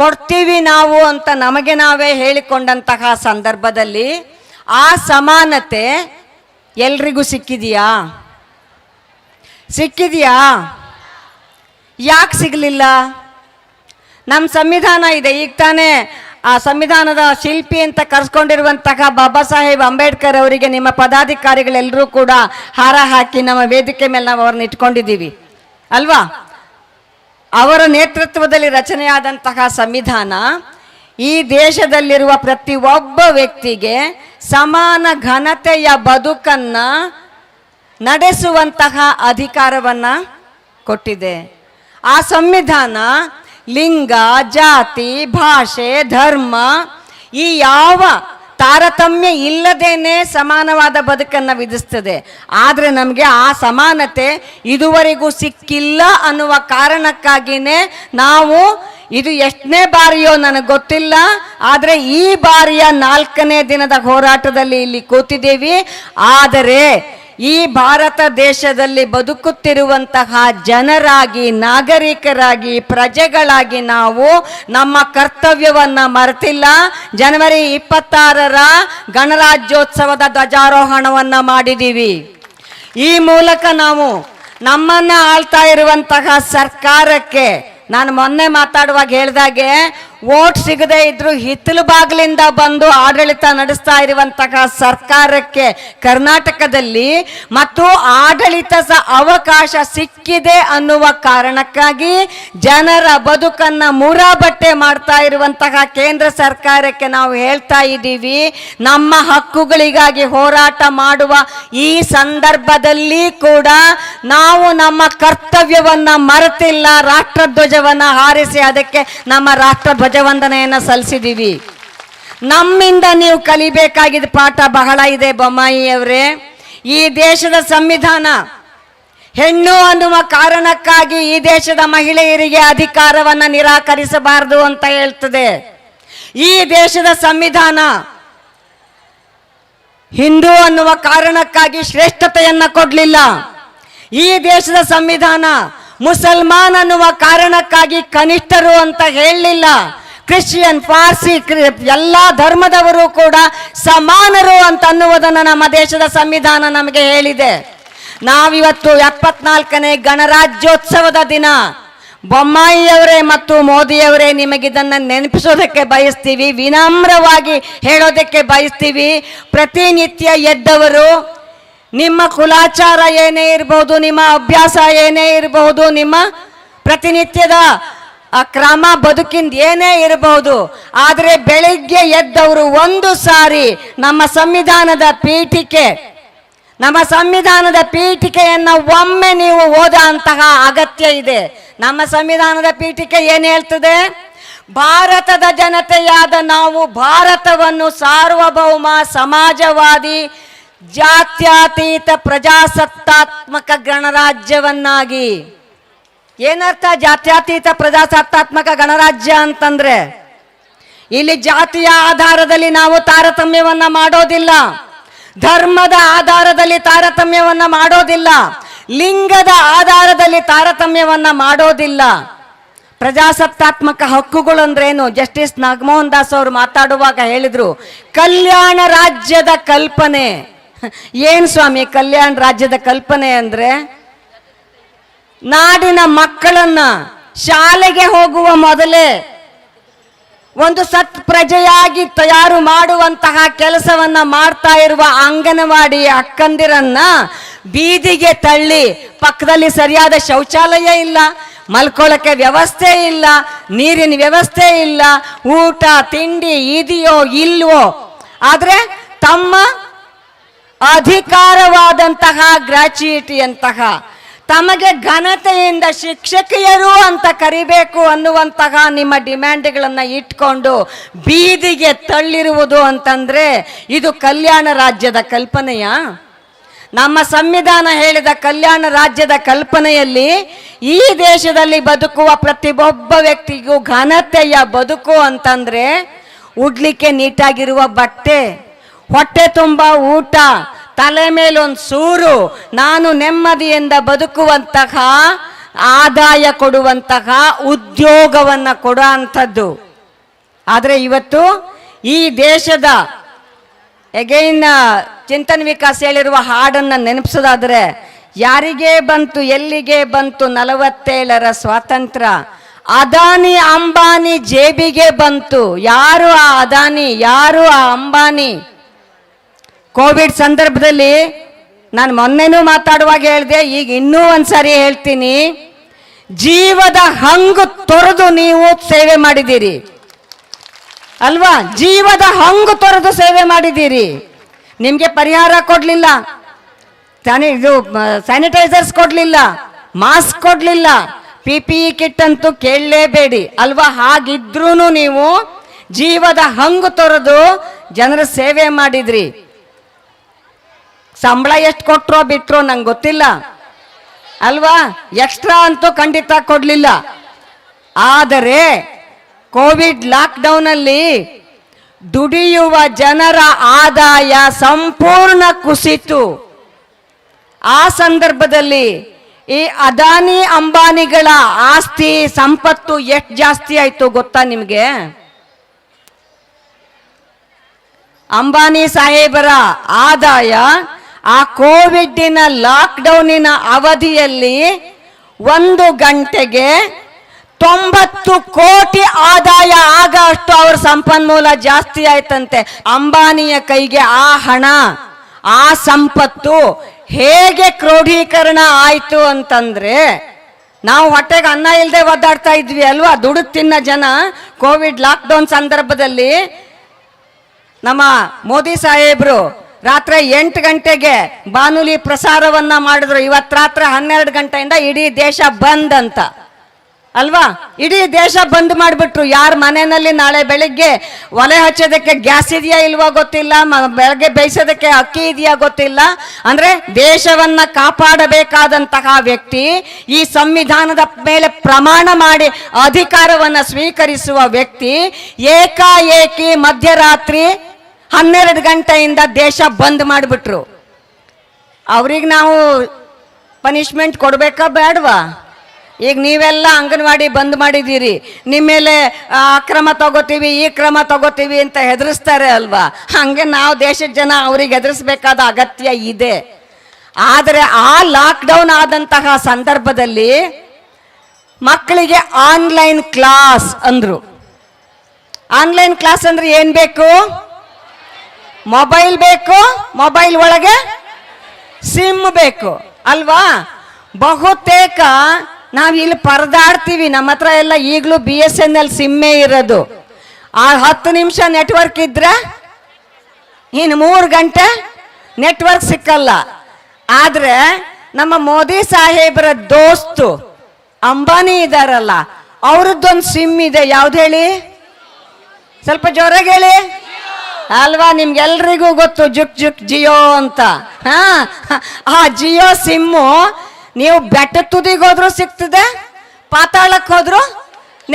ಕೊಡ್ತೀವಿ ನಾವು ಅಂತ ನಮಗೆ ನಾವೇ ಹೇಳಿಕೊಂಡಂತಹ ಸಂದರ್ಭದಲ್ಲಿ ಆ ಸಮಾನತೆ ಎಲ್ರಿಗೂ ಸಿಕ್ಕಿದೆಯಾ? ಯಾಕೆ ಸಿಗಲಿಲ್ಲ? ನಮ್ಮ ಸಂವಿಧಾನ ಇದೆ. ಈಗ ತಾನೇ ಆ ಸಂವಿಧಾನದ ಶಿಲ್ಪಿ ಅಂತ ಕರೆಸ್ಕೊಂಡಿರುವಂತಹ ಬಾಬಾ ಸಾಹೇಬ್ ಅಂಬೇಡ್ಕರ್ ಅವರಿಗೆ ನಿಮ್ಮ ಪದಾಧಿಕಾರಿಗಳೆಲ್ಲರೂ ಕೂಡ ಹಾರ ಹಾಕಿ ನಮ್ಮ ವೇದಿಕೆ ಮೇಲೆ ನಾವು ಅವ್ರನ್ನ ಇಟ್ಕೊಂಡಿದ್ದೀವಿ ಅಲ್ವಾ? ಅವರ ನೇತೃತ್ವದಲ್ಲಿ ರಚನೆಯಾದಂತಹ ಸಂವಿಧಾನ ಈ ದೇಶದಲ್ಲಿರುವ ಪ್ರತಿಯೊಬ್ಬ ವ್ಯಕ್ತಿಗೆ ಸಮಾನ ಘನತೆಯ ಬದುಕನ್ನು ನಡೆಸುವಂತಹ ಅಧಿಕಾರವನ್ನು ಕೊಟ್ಟಿದೆ. ಆ ಸಂವಿಧಾನ ಲಿಂಗ, ಜಾತಿ, ಭಾಷೆ, ಧರ್ಮ ಈ ಯಾವ ತಾರತಮ್ಯ ಇಲ್ಲದೇನೆ ಸಮಾನವಾದ ಬದುಕನ್ನು ವಿಧಿಸ್ತದೆ. ಆದರೆ ನಮಗೆ ಆ ಸಮಾನತೆ ಇದುವರೆಗೂ ಸಿಕ್ಕಿಲ್ಲ ಅನ್ನುವ ಕಾರಣಕ್ಕಾಗಿಯೇ ನಾವು ಇದು ಎಷ್ಟನೇ ಬಾರಿಯೋ ನನಗೆ ಗೊತ್ತಿಲ್ಲ, ಆದರೆ ಈ ಬಾರಿಯ 4ನೇ ದಿನದ ಹೋರಾಟದಲ್ಲಿ ಇಲ್ಲಿ ಕೂತಿದ್ದೀವಿ. ಆದರೆ ಈ ಭಾರತ ದೇಶದಲ್ಲಿ ಬದುಕುತ್ತಿರುವಂತಹ ಜನರಾಗಿ, ನಾಗರಿಕರಾಗಿ, ಪ್ರಜೆಗಳಾಗಿ ನಾವು ನಮ್ಮ ಕರ್ತವ್ಯವನ್ನು ಮರೆತಿಲ್ಲ. ಜನವರಿ 26ರ ಗಣರಾಜ್ಯೋತ್ಸವದ ಧ್ವಜಾರೋಹಣವನ್ನು ಮಾಡಿದ್ದೀವಿ. ಈ ಮೂಲಕ ನಾವು ನಮ್ಮನ್ನು ಆಳ್ತಾ ಇರುವಂತಹ ಸರ್ಕಾರಕ್ಕೆ, ನಾನು ಮೊನ್ನೆ ಮಾತಾಡುವಾಗ ಹೇಳಿದಾಗೆ, ವೋಟ್ ಸಿಗದೆ ಇದ್ರು ಹಿತ್ತಲು ಬಾಗಿಲಿಂದ ಬಂದು ಆಡಳಿತ ನಡೆಸ್ತಾ ಇರುವಂತಹ ಸರ್ಕಾರಕ್ಕೆ ಕರ್ನಾಟಕದಲ್ಲಿ ಮತ್ತು ಆಡಳಿತದ ಅವಕಾಶ ಸಿಕ್ಕಿದೆ ಅನ್ನುವ ಕಾರಣಕ್ಕಾಗಿ ಜನರ ಬದುಕನ್ನು ಮುರಾಬಟ್ಟೆ ಮಾಡ್ತಾ ಇರುವಂತಹ ಕೇಂದ್ರ ಸರ್ಕಾರಕ್ಕೆ ನಾವು ಹೇಳ್ತಾ ಇದ್ದೀವಿ, ನಮ್ಮ ಹಕ್ಕುಗಳಿಗಾಗಿ ಹೋರಾಟ ಮಾಡುವ ಈ ಸಂದರ್ಭದಲ್ಲಿ ಕೂಡ ನಾವು ನಮ್ಮ ಕರ್ತವ್ಯವನ್ನು ಮರೆತಿಲ್ಲ. ರಾಷ್ಟ್ರಧ್ವಜವನ್ನು ಹಾರಿಸಿ ಅದಕ್ಕೆ ನಮ್ಮ ರಾಷ್ಟ್ರಧ್ವಜ ವಂದನೆಯನ್ನು ಸಲ್ಲಿಸಿದ್ದೀವಿ. ನಮ್ಮಿಂದ ನೀವು ಕಲಿಬೇಕಾಗಿದ್ದ ಪಾಠ ಬಹಳ ಇದೆ ಬೊಮ್ಮಾಯಿ ಅವರೇ. ಈ ದೇಶದ ಸಂವಿಧಾನ ಹೆಣ್ಣು ಅನ್ನುವ ಕಾರಣಕ್ಕಾಗಿ ಈ ದೇಶದ ಮಹಿಳೆಯರಿಗೆ ಅಧಿಕಾರವನ್ನು ನಿರಾಕರಿಸಬಾರದು ಅಂತ ಹೇಳ್ತದೆ. ಈ ದೇಶದ ಸಂವಿಧಾನ ಹಿಂದೂ ಅನ್ನುವ ಕಾರಣಕ್ಕಾಗಿ ಶ್ರೇಷ್ಠತೆಯನ್ನು ಕೊಡಲಿಲ್ಲ. ಈ ದೇಶದ ಸಂವಿಧಾನ ಮುಸಲ್ಮಾನ್ ಅನ್ನುವ ಕಾರಣಕ್ಕಾಗಿ ಕನಿಷ್ಠರು ಅಂತ ಹೇಳಲಿಲ್ಲ. ಕ್ರಿಶ್ಚಿಯನ್, ಪಾರ್ಸಿ ಎಲ್ಲ ಧರ್ಮದವರು ಕೂಡ ಸಮಾನರು ಅಂತ ಅನ್ನುವುದನ್ನು ನಮ್ಮ ದೇಶದ ಸಂವಿಧಾನ ನಮಗೆ ಹೇಳಿದೆ. ನಾವಿವತ್ತು 74ನೇ ಗಣರಾಜ್ಯೋತ್ಸವದ ದಿನ ಬೊಮ್ಮಾಯಿಯವರೇ ಮತ್ತು ಮೋದಿಯವರೇ ನಿಮಗಿದನ್ನು ನೆನಪಿಸೋದಕ್ಕೆ ಬಯಸ್ತೀವಿ, ವಿನಮ್ರವಾಗಿ ಹೇಳೋದಕ್ಕೆ ಬಯಸ್ತೀವಿ. ಪ್ರತಿನಿತ್ಯ ಎದ್ದವರು ನಿಮ್ಮ ಕುಲಾಚಾರ ಏನೇ ಇರಬಹುದು, ನಿಮ್ಮ ಅಭ್ಯಾಸ ಏನೇ ಇರಬಹುದು, ನಿಮ್ಮ ಪ್ರತಿನಿತ್ಯದ ಆ ಕ್ರಮ ಬದುಕಿಂದ ಏನೇ ಇರಬಹುದು, ಆದರೆ ಬೆಳಿಗ್ಗೆ ಎದ್ದವರು ಒಂದು ಸಾರಿ ನಮ್ಮ ಸಂವಿಧಾನದ ಪೀಠಿಕೆಯನ್ನ ಒಮ್ಮೆ ನೀವು ಓದ ಅಂತಹ ಅಗತ್ಯ ಇದೆ. ನಮ್ಮ ಸಂವಿಧಾನದ ಪೀಠಿಕೆ ಏನ್ ಹೇಳ್ತದೆ? ಭಾರತದ ಜನತೆಯಾದ ನಾವು ಭಾರತವನ್ನು ಸಾರ್ವಭೌಮ, ಸಮಾಜವಾದಿ, ಜಾತ್ಯತೀತ, ಪ್ರಜಾಸತ್ತಾತ್ಮಕ ಗಣರಾಜ್ಯವನ್ನಾಗಿ. ಏನರ್ಥ ಜಾತ್ಯತೀತ ಪ್ರಜಾಸತ್ತಾತ್ಮಕ ಗಣರಾಜ್ಯ ಅಂತಂದ್ರೆ? ಇಲ್ಲಿ ಜಾತಿಯ ಆಧಾರದಲ್ಲಿ ನಾವು ತಾರತಮ್ಯವನ್ನ ಮಾಡೋದಿಲ್ಲ, ಧರ್ಮದ ಆಧಾರದಲ್ಲಿ ತಾರತಮ್ಯವನ್ನ ಮಾಡೋದಿಲ್ಲ, ಲಿಂಗದ ಆಧಾರದಲ್ಲಿ ತಾರತಮ್ಯವನ್ನ ಮಾಡೋದಿಲ್ಲ. ಪ್ರಜಾಸತ್ತಾತ್ಮಕ ಹಕ್ಕುಗಳು ಅಂದ್ರೇನು? ಜಸ್ಟಿಸ್ ನಾಗಮೋಹನ್ ದಾಸ್ ಅವರು ಮಾತಾಡುವಾಗ ಹೇಳಿದ್ರು, ಕಲ್ಯಾಣ ರಾಜ್ಯದ ಕಲ್ಪನೆ. ಏನ್ ಸ್ವಾಮಿ ಕಲ್ಯಾಣ ರಾಜ್ಯದ ಕಲ್ಪನೆ ಅಂದ್ರೆ? ನಾಡಿನ ಮಕ್ಕಳನ್ನ ಶಾಲೆಗೆ ಹೋಗುವ ಮೊದಲೇ ಒಂದು ಸತ್ ಪ್ರಜೆಯಾಗಿ ತಯಾರು ಮಾಡುವಂತಹ ಕೆಲಸವನ್ನ ಮಾಡ್ತಾ ಇರುವ ಅಂಗನವಾಡಿ ಅಕ್ಕಂದಿರನ್ನ ಬೀದಿಗೆ ತಳ್ಳಿ, ಪಕ್ಕದಲ್ಲಿ ಸರಿಯಾದ ಶೌಚಾಲಯ ಇಲ್ಲ, ಮಲ್ಕೊಳ್ಳೋಕೆ ವ್ಯವಸ್ಥೆ ಇಲ್ಲ, ನೀರಿನ ವ್ಯವಸ್ಥೆ ಇಲ್ಲ, ಊಟ ತಿಂಡಿ ಇದೆಯೋ ಇಲ್ವೋ, ಆದ್ರೆ ತಮ್ಮ ಅಧಿಕಾರವಾದಂತಹ ಗ್ರಾಚ್ಯುಯಿಟಿಯಂತಹ ತಮಗೆ ಘನತೆಯಿಂದ ಶಿಕ್ಷಕಿಯರು ಅಂತ ಕರಿಬೇಕು ಅನ್ನುವಂತಹ ನಿಮ್ಮ ಡಿಮ್ಯಾಂಡ್ಗಳನ್ನ ಇಟ್ಕೊಂಡು ಬೀದಿಗೆ ತಳ್ಳಿರುವುದು ಅಂತಂದ್ರೆ ಇದು ಕಲ್ಯಾಣ ರಾಜ್ಯದ ಕಲ್ಪನೆಯ? ನಮ್ಮ ಸಂವಿಧಾನ ಹೇಳಿದ ಕಲ್ಯಾಣ ರಾಜ್ಯದ ಕಲ್ಪನೆಯಲ್ಲಿ ಈ ದೇಶದಲ್ಲಿ ಬದುಕುವ ಪ್ರತಿಯೊಬ್ಬ ವ್ಯಕ್ತಿಗೂ ಘನತೆಯ ಬದುಕು ಅಂತಂದ್ರೆ ಉಡ್ಲಿಕ್ಕೆ ನೀಟಾಗಿರುವ ಬಟ್ಟೆ, ಹೊಟ್ಟೆ ತುಂಬ ಊಟ, ತಲೆ ಮೇಲೊಂದು ಸೂರು, ನಾನು ನೆಮ್ಮದಿಯಿಂದ ಬದುಕುವಂತಹ, ಆದಾಯ ಕೊಡುವಂತಹ ಉದ್ಯೋಗವನ್ನ ಕೊಡೋ ಅಂಥದ್ದು. ಆದರೆ ಇವತ್ತು ಈ ದೇಶದ ಎಗೈನ್ ಚಿಂತನ್ ವಿಕಾಸ್ ಹೇಳಿರುವ ಹಾಡನ್ನ ನೆನಪಿಸೋದಾದ್ರೆ, ಯಾರಿಗೆ ಬಂತು ಎಲ್ಲಿಗೆ ಬಂತು 47ರ ಸ್ವಾತಂತ್ರ್ಯ, ಅದಾನಿ ಅಂಬಾನಿ ಜೇಬಿಗೆ ಬಂತು. ಯಾರು ಆ ಅದಾನಿ, ಯಾರು ಆ ಅಂಬಾನಿ? ಕೋವಿಡ್ ಸಂದರ್ಭದಲ್ಲಿ ನಾನು ಮೊನ್ನೆನೂ ಮಾತಾಡುವಾಗ ಹೇಳಿದೆ, ಈಗ ಇನ್ನೂ ಒಂದ್ಸಾರಿ ಹೇಳ್ತೀನಿ, ಜೀವದ ಹಂಗು ತೊರೆದು ನೀವು ಸೇವೆ ಮಾಡಿದ್ದೀರಿ ಅಲ್ವಾ? ಜೀವದ ಹಂಗು ತೊರೆದು ಸೇವೆ ಮಾಡಿದ್ದೀರಿ. ನಿಮ್ಗೆ ಪರಿಹಾರ ಕೊಡ್ಲಿಲ್ಲ, ಇದು ಸ್ಯಾನಿಟೈಸರ್ಸ್ ಕೊಡ್ಲಿಲ್ಲ, ಮಾಸ್ಕ್ ಕೊಡ್ಲಿಲ್ಲ, PPE ಕಿಟ್ ಅಂತೂ ಕೇಳಲೇಬೇಡಿ ಅಲ್ವಾ? ಹಾಗಿದ್ರೂ ನೀವು ಜೀವದ ಹಂಗು ತೊರೆದು ಜನರ ಸೇವೆ ಮಾಡಿದ್ರಿ. ಸಂಬಳ ಎಷ್ಟು ಕೊಟ್ರೋ ಬಿಟ್ರೋ ನಂಗೆ ಗೊತ್ತಿಲ್ಲ ಅಲ್ವಾ? ಎಕ್ಸ್ಟ್ರಾ ಅಂತೂ ಖಂಡಿತ ಕೊಡ್ಲಿಲ್ಲ. ಆದರೆ ಕೋವಿಡ್ ಲಾಕ್ಡೌನ್ ಅಲ್ಲಿ ದುಡಿಯುವ ಜನರ ಆದಾಯ ಸಂಪೂರ್ಣ ಕುಸಿತು. ಆ ಸಂದರ್ಭದಲ್ಲಿ ಈ ಅದಾನಿ ಅಂಬಾನಿಗಳ ಆಸ್ತಿ ಸಂಪತ್ತು ಎಷ್ಟು ಜಾಸ್ತಿ ಆಯ್ತು ಗೊತ್ತಾ ನಿಮ್ಗೆ? ಅಂಬಾನಿ ಸಾಹೇಬರ ಆದಾಯ ಆ ಕೋವಿಡ್ನ ಲಾಕ್ಡೌನಿನ ಅವಧಿಯಲ್ಲಿ 1 ಗಂಟೆಗೆ 90 ಕೋಟಿ ಆದಾಯ ಆಗಷ್ಟು ಅವರ ಸಂಪನ್ಮೂಲ ಜಾಸ್ತಿ ಆಯ್ತಂತೆ. ಅಂಬಾನಿಯ ಕೈಗೆ ಆ ಹಣ, ಆ ಸಂಪತ್ತು ಹೇಗೆ ಕ್ರೋಢೀಕರಣ ಆಯ್ತು ಅಂತಂದ್ರೆ, ನಾವು ಹೊಟ್ಟೆಗೆ ಅನ್ನ ಇಲ್ಲದೆ ಒದ್ದಾಡ್ತಾ ಇದ್ವಿ ಅಲ್ವಾ? ದುಡಿದು ತಿನ್ನ ಜನ ಕೋವಿಡ್ ಲಾಕ್ಡೌನ್ ಸಂದರ್ಭದಲ್ಲಿ ನಮ್ಮ ಮೋದಿ ಸಾಹೇಬ್ರು ರಾತ್ರಿ 8 ಗಂಟೆಗೆ ಬಾನುಲಿ ಪ್ರಸಾರವನ್ನ ಮಾಡಿದ್ರು. ಇವತ್ತು ರಾತ್ರಿ 12 ಗಂಟೆಯಿಂದ ಇಡೀ ದೇಶ ಬಂದ್ ಅಂತ ಅಲ್ವಾ? ಇಡೀ ದೇಶ ಬಂದ್ ಮಾಡಿಬಿಟ್ರು. ಯಾರ ಮನೆಯಲ್ಲಿ ನಾಳೆ ಬೆಳಿಗ್ಗೆ ಒಲೆ ಹಚ್ಚೋದಕ್ಕೆ ಗ್ಯಾಸ್ ಇದೆಯಾ ಇಲ್ವೋ ಗೊತ್ತಿಲ್ಲ, ಬೆಳಗ್ಗೆ ಬೇಯಿಸೋದಕ್ಕೆ ಅಕ್ಕಿ ಇದೆಯಾ ಗೊತ್ತಿಲ್ಲ. ಅಂದ್ರೆ ದೇಶವನ್ನ ಕಾಪಾಡಬೇಕಾದಂತಹ ವ್ಯಕ್ತಿ, ಈ ಸಂವಿಧಾನದ ಮೇಲೆ ಪ್ರಮಾಣ ಮಾಡಿ ಅಧಿಕಾರವನ್ನ ಸ್ವೀಕರಿಸುವ ವ್ಯಕ್ತಿ ಏಕಾಏಕಿ ಮಧ್ಯರಾತ್ರಿ 12 ಗಂಟೆಯಿಂದ ದೇಶ ಬಂದ್ ಮಾಡಿಬಿಟ್ರು. ಅವ್ರಿಗೆ ನಾವು ಪನಿಷ್ಮೆಂಟ್ ಕೊಡ್ಬೇಕಾ ಬೇಡವಾ? ಈಗ ನೀವೆಲ್ಲ ಅಂಗನವಾಡಿ ಬಂದ್ ಮಾಡಿದ್ದೀರಿ, ನಿಮ್ಮ ಮೇಲೆ ಕ್ರಮ ತಗೋತೀವಿ, ಈ ಕ್ರಮ ತಗೋತೀವಿ ಅಂತ ಹೆದರಿಸ್ತಾರೆ ಅಲ್ವಾ? ಹಂಗೆ ನಾವು ದೇಶದ ಜನ ಅವ್ರಿಗೆ ಹೆದರಿಸ್ಬೇಕಾದ ಅಗತ್ಯ ಇದೆ. ಆದರೆ ಆ ಲಾಕ್ಡೌನ್ ಆದಂತಹ ಸಂದರ್ಭದಲ್ಲಿ ಮಕ್ಕಳಿಗೆ ಆನ್ಲೈನ್ ಕ್ಲಾಸ್ ಅಂದ್ರು. ಆನ್ಲೈನ್ ಕ್ಲಾಸ್ ಅಂದ್ರೆ ಏನ್ ಬೇಕು? ಮೊಬೈಲ್ ಬೇಕು, ಮೊಬೈಲ್ ಒಳಗೆ ಸಿಮ್ ಬೇಕು ಅಲ್ವಾ? ಬಹುತೇಕ ನಾವು ಇಲ್ಲಿ ಪರದಾಡ್ತೀವಿ. ನಮ್ಮ ಹತ್ರ ಎಲ್ಲ ಈಗಲೂ BSNL ಸಿಮ್ಮೇ ಇರೋದು. ಆ 10 ನಿಮಿಷ ನೆಟ್ವರ್ಕ್ ಇದ್ರೆ ಇನ್ನು 3 ಗಂಟೆ ನೆಟ್ವರ್ಕ್ ಸಿಕ್ಕಲ್ಲ. ಆದ್ರೆ ನಮ್ಮ ಮೋದಿ ಸಾಹೇಬ್ರ ದೋಸ್ತು ಅಂಬಾನಿ ಇದಾರಲ್ಲ, ಅವ್ರದ್ದೊಂದು ಸಿಮ್ ಇದೆ. ಯಾವ್ದು ಹೇಳಿ, ಸ್ವಲ್ಪ ಜೋರಾಗಿ ಹೇಳಿ. ಅಲ್ವಾ, ನಿಮ್ಗೆಲ್ರಿಗೂ ಗೊತ್ತು, ಜುಕ್ ಜುಕ್ ಜಿಯೋ ಅಂತ. ಆ ಜಿಯೋ ಸಿಮ್ಮು ನೀವು ಬೆಟ್ಟ ತುದಿಗೆ ಹೋದ್ರು ಸಿಗ್ತದೆ, ಪಾತಾಳಕ್ಕೆ ಹೋದ್ರು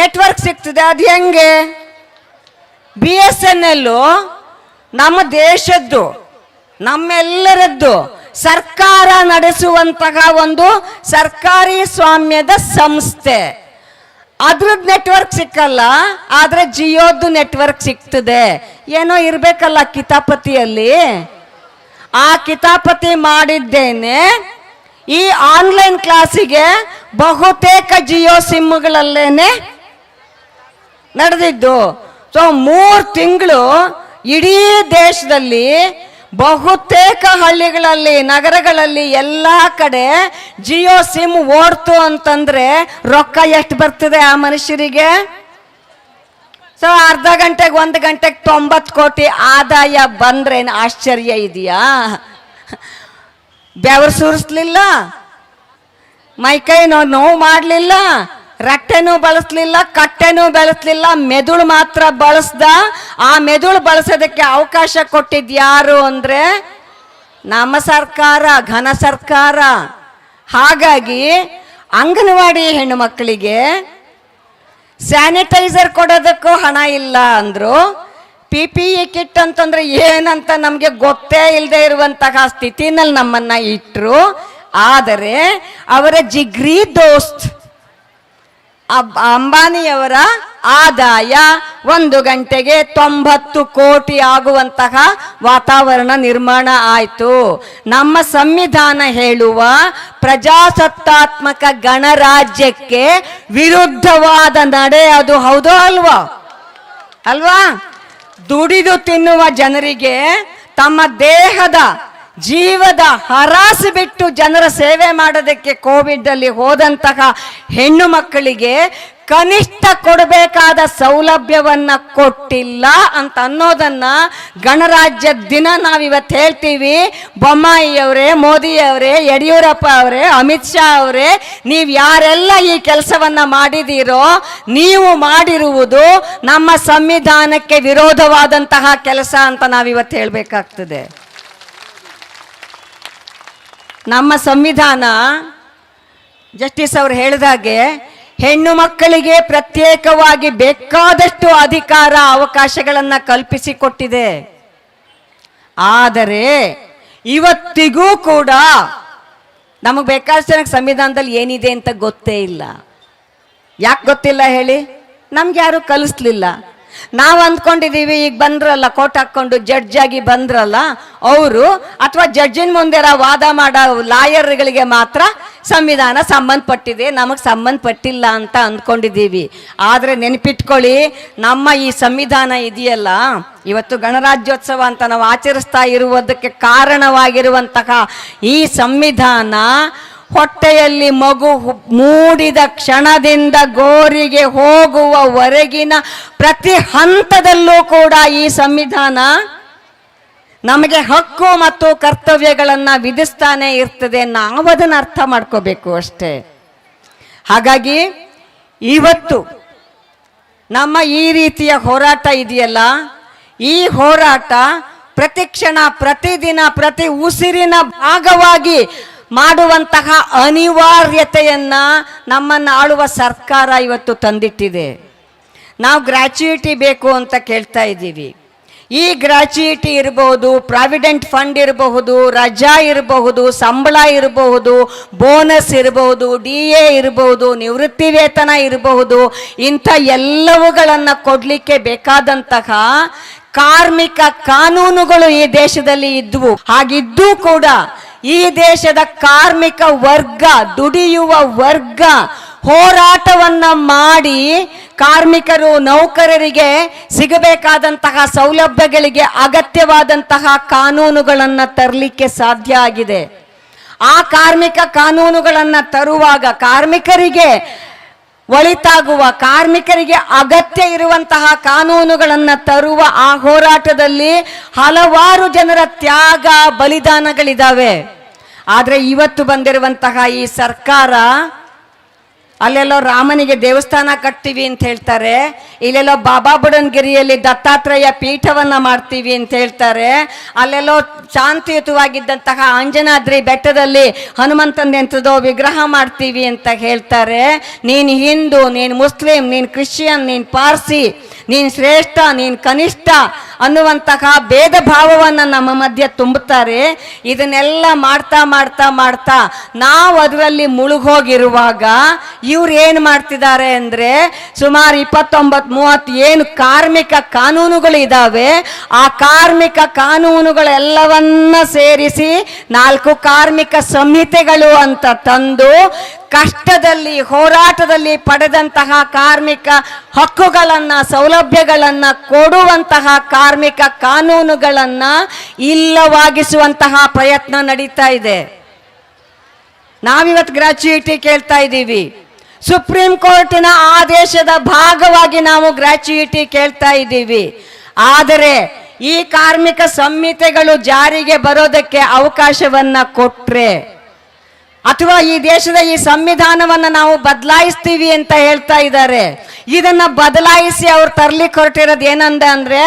ನೆಟ್ವರ್ಕ್ ಸಿಗ್ತದೆ. ಅದು ಹೆಂಗೆ? BSNL ನಮ್ಮ ದೇಶದ್ದು, ನಮ್ಮೆಲ್ಲರದ್ದು, ಸರ್ಕಾರ ನಡೆಸುವಂತಹ ಒಂದು ಸರ್ಕಾರಿ ಸ್ವಾಮ್ಯದ ಸಂಸ್ಥೆ. ಅದ್ರದ್ದು ನೆಟ್ವರ್ಕ್ ಸಿಕ್ಕಲ್ಲ, ಆದ್ರೆ ಜಿಯೋದ್ದು ನೆಟ್ವರ್ಕ್ ಸಿಗ್ತದೆ. ಏನೋ ಇರ್ಬೇಕಲ್ಲ ಕಿತಾಪತಿಯಲ್ಲಿ. ಆ ಕಿತಾಪತಿ ಮಾಡಿದ್ದೇನೆ. ಈ ಆನ್ಲೈನ್ ಕ್ಲಾಸಿಗೆ ಬಹುತೇಕ ಜಿಯೋ ಸಿಮ್ಗಳಲ್ಲೇನೆ ನಡೆದಿದ್ದು. ಸೊ 3 ತಿಂಗಳು ಇಡೀ ದೇಶದಲ್ಲಿ ಬಹುತೇಕ ಹಳ್ಳಿಗಳಲ್ಲಿ, ನಗರಗಳಲ್ಲಿ ಎಲ್ಲ ಕಡೆ ಜಿಯೋ ಸಿಮ್ ಓಡ್ತು ಅಂತಂದ್ರೆ ರೊಕ್ಕ ಎಷ್ಟು ಬರ್ತದೆ ಆ ಮನುಷ್ಯರಿಗೆ? ಸೊ ಅರ್ಧ ಗಂಟೆಗೆ 1 ಗಂಟೆಗೆ 90 ಕೋಟಿ ಆದಾಯ ಬಂದ್ರೆ ಆಶ್ಚರ್ಯ ಇದೆಯಾ? ಬೆವರು ಸುರಿಸ್ಲಿಲ್ಲ, ಮೈಕೈ ನೋವು ಮಾಡಲಿಲ್ಲ, ರಟ್ಟೆನೂ ಬಳಸಲಿಲ್ಲ, ಕಟ್ಟೆನೂ ಬೆಳೆಸಲಿಲ್ಲ, ಮೆದುಳು ಮಾತ್ರ ಬಳಸ್ದ. ಆ ಮೆದುಳು ಬಳಸೋದಕ್ಕೆ ಅವಕಾಶ ಕೊಟ್ಟಿದ್ದು ಯಾರು ಅಂದ್ರೆ ನಮ್ಮ ಸರ್ಕಾರ, ಘನ ಸರ್ಕಾರ. ಹಾಗಾಗಿ ಅಂಗನವಾಡಿ ಹೆಣ್ಣು ಮಕ್ಕಳಿಗೆ ಸ್ಯಾನಿಟೈಸರ್ ಕೊಡೋದಕ್ಕೂ ಹಣ ಇಲ್ಲ ಅಂದ್ರು. PPE ಕಿಟ್ ಅಂತಂದ್ರೆ ಏನಂತ ನಮಗೆ ಗೊತ್ತೇ ಇಲ್ಲದೆ ಇರುವಂತಹ ಸ್ಥಿತಿನಲ್ಲಿ ನಮ್ಮನ್ನ ಇಟ್ರು. ಆದರೆ ಅವರ ಜಿಗ್ರಿ ದೋಸ್ತ್ ಅಂಬಾನಿಯವರ ಆದಾಯ 1 ಗಂಟೆಗೆ 90 ಕೋಟಿ ಆಗುವಂತಹ ವಾತಾವರಣ ನಿರ್ಮಾಣ ಆಯಿತು. ನಮ್ಮ ಸಂವಿಧಾನ ಹೇಳುವ ಪ್ರಜಾಸತ್ತಾತ್ಮಕ ಗಣರಾಜ್ಯಕ್ಕೆ ವಿರುದ್ಧವಾದ ನಡೆ ಅದು. ಹೌದೋ ಅಲ್ವಾ? ಅಲ್ವಾ? ದುಡಿದು ತಿನ್ನುವ ಜನರಿಗೆ ತಮ್ಮ ದೇಹದ ಜೀವದ ಹರಾಸು ಬಿಟ್ಟು ಜನರ ಸೇವೆ ಮಾಡೋದಕ್ಕೆ ಕೋವಿಡ್ ಅಲ್ಲಿ ಹೋದಂತಹ ಹೆಣ್ಣು ಮಕ್ಕಳಿಗೆ ಕನಿಷ್ಠ ಕೊಡಬೇಕಾದ ಸೌಲಭ್ಯವನ್ನ ಕೊಟ್ಟಿಲ್ಲ ಅಂತ ಅನ್ನೋದನ್ನ ಗಣರಾಜ್ಯ ದಿನ ನಾವಿವತ್ತು ಹೇಳ್ತೀವಿ. ಬೊಮ್ಮಾಯಿ ಅವರೇ, ಮೋದಿ ಅವರೇ, ಯಡಿಯೂರಪ್ಪ ಅವರೇ, ಅಮಿತ್ ಶಾ ಅವರೇ, ನೀವು ಯಾರೆಲ್ಲ ಈ ಕೆಲಸವನ್ನ ಮಾಡಿದೀರೋ, ನೀವು ಮಾಡಿರುವುದು ನಮ್ಮ ಸಂವಿಧಾನಕ್ಕೆ ವಿರೋಧವಾದಂತಹ ಕೆಲಸ ಅಂತ ನಾವಿವತ್ತು ಹೇಳ್ಬೇಕಾಗ್ತದೆ. ನಮ್ಮ ಸಂವಿಧಾನ ಜಸ್ಟಿಸ್ ಅವರು ಹೇಳಿದಾಗೆ ಹೆಣ್ಣು ಮಕ್ಕಳಿಗೆ ಪ್ರತ್ಯೇಕವಾಗಿ ಬೇಕಾದಷ್ಟು ಅಧಿಕಾರ ಅವಕಾಶಗಳನ್ನು ಕಲ್ಪಿಸಿಕೊಟ್ಟಿದೆ. ಆದರೆ ಇವತ್ತಿಗೂ ಕೂಡ ನಮಗೆ ಬೇಕಾದಷ್ಟು ಸಂವಿಧಾನದಲ್ಲಿ ಏನಿದೆ ಅಂತ ಗೊತ್ತೇ ಇಲ್ಲ. ಯಾಕೆ ಗೊತ್ತಿಲ್ಲ ಹೇಳಿ? ನಮ್ಗೆ ಯಾರು ಕಲಿಸ್ಲಿಲ್ಲ. ನಾವು ಅಂದ್ಕೊಂಡಿದ್ದೀವಿ ಈಗ ಬಂದ್ರಲ್ಲ ಕೋಟ್ ಹಾಕೊಂಡು ಜಡ್ಜ್ ಆಗಿ ಬಂದ್ರಲ್ಲ ಅವರು, ಅಥವಾ ಜಡ್ಜಿನ ಮುಂದೆ ವಾದ ಮಾಡೋ ಲಾಯರ್ಗಳಿಗೆ ಮಾತ್ರ ಸಂವಿಧಾನ ಸಂಬಂಧಪಟ್ಟಿದೆ, ನಮಗೆ ಸಂಬಂಧಪಟ್ಟಿಲ್ಲ ಅಂತ ಅಂದ್ಕೊಂಡಿದ್ದೀವಿ. ಆದರೆ ನೆನಪಿಟ್ಕೊಳ್ಳಿ, ನಮ್ಮ ಈ ಸಂವಿಧಾನ ಇದೆಯಲ್ಲ, ಇವತ್ತು ಗಣರಾಜ್ಯೋತ್ಸವ ಅಂತ ನಾವು ಆಚರಿಸ್ತಾ ಇರುವುದಕ್ಕೆ ಕಾರಣವಾಗಿರುವಂತಹ ಈ ಸಂವಿಧಾನ ಹೊಟ್ಟೆಯಲ್ಲಿ ಮಗು ಮೂಡಿದ ಕ್ಷಣದಿಂದ ಗೋರಿಗೆ ಹೋಗುವವರೆಗಿನ ಪ್ರತಿ ಹಂತದಲ್ಲೂ ಕೂಡ ಈ ಸಂವಿಧಾನ ನಮಗೆ ಹಕ್ಕು ಮತ್ತು ಕರ್ತವ್ಯಗಳನ್ನು ವಿಧಿಸ್ತಾನೆ ಇರ್ತದೆ. ನಾವು ಅದನ್ನು ಅರ್ಥ ಮಾಡ್ಕೋಬೇಕು ಅಷ್ಟೇ. ಹಾಗಾಗಿ ಇವತ್ತು ನಮ್ಮ ಈ ರೀತಿಯ ಹೋರಾಟ ಇದೆಯಲ್ಲ, ಈ ಹೋರಾಟ ಪ್ರತಿ ಕ್ಷಣ, ಪ್ರತಿದಿನ, ಪ್ರತಿ ಉಸಿರಿನ ಭಾಗವಾಗಿ ಮಾಡುವಂತಹ ಅನಿವಾರ್ಯತೆಯನ್ನ ನಮ್ಮನ್ನು ಆಳುವ ಸರ್ಕಾರ ಇವತ್ತು ತಂದಿಟ್ಟಿದೆ. ನಾವು ಗ್ರ್ಯಾಚ್ಯುಯಿಟಿ ಬೇಕು ಅಂತ ಕೇಳ್ತಾ ಇದ್ದೀವಿ. ಈ ಗ್ರ್ಯಾಚ್ಯುಯಿಟಿ ಇರಬಹುದು, ಪ್ರಾವಿಡೆಂಟ್ ಫಂಡ್ ಇರಬಹುದು, ರಜಾ ಇರಬಹುದು, ಸಂಬಳ ಇರಬಹುದು, ಬೋನಸ್ ಇರಬಹುದು, DA ಇರಬಹುದು, ನಿವೃತ್ತಿ ವೇತನ ಇರಬಹುದು. ಇಂಥ ಎಲ್ಲವುಗಳನ್ನು ಕೊಡಲಿಕ್ಕೆ ಬೇಕಾದಂತಹ ಕಾರ್ಮಿಕ ಕಾನೂನುಗಳು ಈ ದೇಶದಲ್ಲಿ ಇದ್ವು. ಹಾಗಿದ್ದೂ ಕೂಡ ಈ ದೇಶದ ಕಾರ್ಮಿಕ ವರ್ಗ, ದುಡಿಯುವ ವರ್ಗ ಹೋರಾಟವನ್ನ ಮಾಡಿ ಕಾರ್ಮಿಕರು, ನೌಕರರಿಗೆ ಸಿಗಬೇಕಾದಂತಹ ಸೌಲಭ್ಯಗಳಿಗೆ ಅಗತ್ಯವಾದಂತಹ ಕಾನೂನುಗಳನ್ನು ತರಲಿಕ್ಕೆ ಸಾಧ್ಯ ಆಗಿದೆ. ಆ ಕಾರ್ಮಿಕ ಕಾನೂನುಗಳನ್ನ ತರುವಾಗ ಕಾರ್ಮಿಕರಿಗೆ ಒಳಿತಾಗುವ, ಕಾರ್ಮಿಕರಿಗೆ ಅಗತ್ಯ ಇರುವಂತಹ ಕಾನೂನುಗಳನ್ನು ತರುವ ಆ ಹೋರಾಟದಲ್ಲಿ ಹಲವಾರು ಜನರ ತ್ಯಾಗ ಬಲಿದಾನಗಳಿದ್ದಾವೆ. ಆದರೆ ಇವತ್ತು ಬಂದಿರುವಂತಹ ಈ ಸರ್ಕಾರ ಅಲ್ಲೆಲ್ಲೋ ರಾಮನಿಗೆ ದೇವಸ್ಥಾನ ಕಟ್ತೀವಿ ಅಂತ ಹೇಳ್ತಾರೆ, ಇಲ್ಲೆಲ್ಲೋ ಬಾಬಾ ಬುಡನ್ಗಿರಿಯಲ್ಲಿ ದತ್ತಾತ್ರೇಯ ಪೀಠವನ್ನ ಮಾಡ್ತೀವಿ ಅಂತ ಹೇಳ್ತಾರೆ, ಅಲ್ಲೆಲ್ಲೋ ಶಾಂತಿಯುತವಾಗಿದ್ದಂತಹ ಅಂಜನಾದ್ರಿ ಬೆಟ್ಟದಲ್ಲಿ ಹನುಮಂತಂದೆಂಥದೋ ವಿಗ್ರಹ ಮಾಡ್ತೀವಿ ಅಂತ ಹೇಳ್ತಾರೆ. ನೀನು ಹಿಂದೂ, ನೀನು ಮುಸ್ಲಿಂ, ನೀನು ಕ್ರಿಶ್ಚಿಯನ್, ನೀನು ಪಾರ್ಸಿ, ನೀನು ಶ್ರೇಷ್ಠ, ನೀನು ಕನಿಷ್ಠ ಅನ್ನುವಂತಹ ಭೇದ ಭಾವವನ್ನು ನಮ್ಮ ಮಧ್ಯೆ ತುಂಬುತ್ತಾರೆ. ಇದನ್ನೆಲ್ಲ ಮಾಡ್ತಾ ಮಾಡ್ತಾ ಮಾಡ್ತಾ ನಾವು ಅದರಲ್ಲಿ ಮುಳುಗೋಗಿರುವಾಗ ಇವ್ರು ಏನು ಮಾಡ್ತಿದ್ದಾರೆ ಅಂದರೆ ಸುಮಾರು 29-30 ಏನು ಕಾರ್ಮಿಕ ಕಾನೂನುಗಳು ಇದ್ದಾವೆ, ಆ ಕಾರ್ಮಿಕ ಕಾನೂನುಗಳೆಲ್ಲವನ್ನ ಸೇರಿಸಿ 4 ಕಾರ್ಮಿಕ ಸಂಹಿತೆಗಳು ಅಂತ ತಂದು ಕಷ್ಟದಲ್ಲಿ ಹೋರಾಟದಲ್ಲಿ ಪಡೆದಂತಹ ಕಾರ್ಮಿಕ ಹಕ್ಕುಗಳನ್ನು ಸೌಲಭ್ಯಗಳನ್ನು ಕೊಡುವಂತಹ ಕಾರ್ಮಿಕ ಕಾನೂನುಗಳನ್ನು ಇಲ್ಲವಾಗಿಸುವಂತಹ ಪ್ರಯತ್ನ ನಡೀತಾ ಇದೆ. ನಾವಿವತ್ತು ಗ್ರಾಚ್ಯುಯಿಟಿ ಕೇಳ್ತಾ ಇದ್ದೀವಿ. ಸುಪ್ರೀಂ ಕೋರ್ಟಿನ ಆದೇಶದ ಭಾಗವಾಗಿ ನಾವು ಗ್ರಾಚ್ಯುಯಿಟಿ ಕೇಳ್ತಾ ಇದ್ದೀವಿ. ಆದರೆ ಈ ಕಾರ್ಮಿಕ ಸಂಹಿತೆಗಳು ಜಾರಿಗೆ ಬರೋದಕ್ಕೆ ಅವಕಾಶವನ್ನ ಕೊಟ್ರೆ ಅಥವಾ ಈ ದೇಶದ ಈ ಸಂವಿಧಾನವನ್ನ ನಾವು ಬದಲಾಯಿಸ್ತೀವಿ ಅಂತ ಹೇಳ್ತಾ ಇದ್ದಾರೆ, ಇದನ್ನ ಬದಲಾಯಿಸಿ ಅವ್ರು ತರ್ಲಿಕ್ಕೆ ಹೊರಟಿರೋದು ಏನಂದ ಅಂದ್ರೆ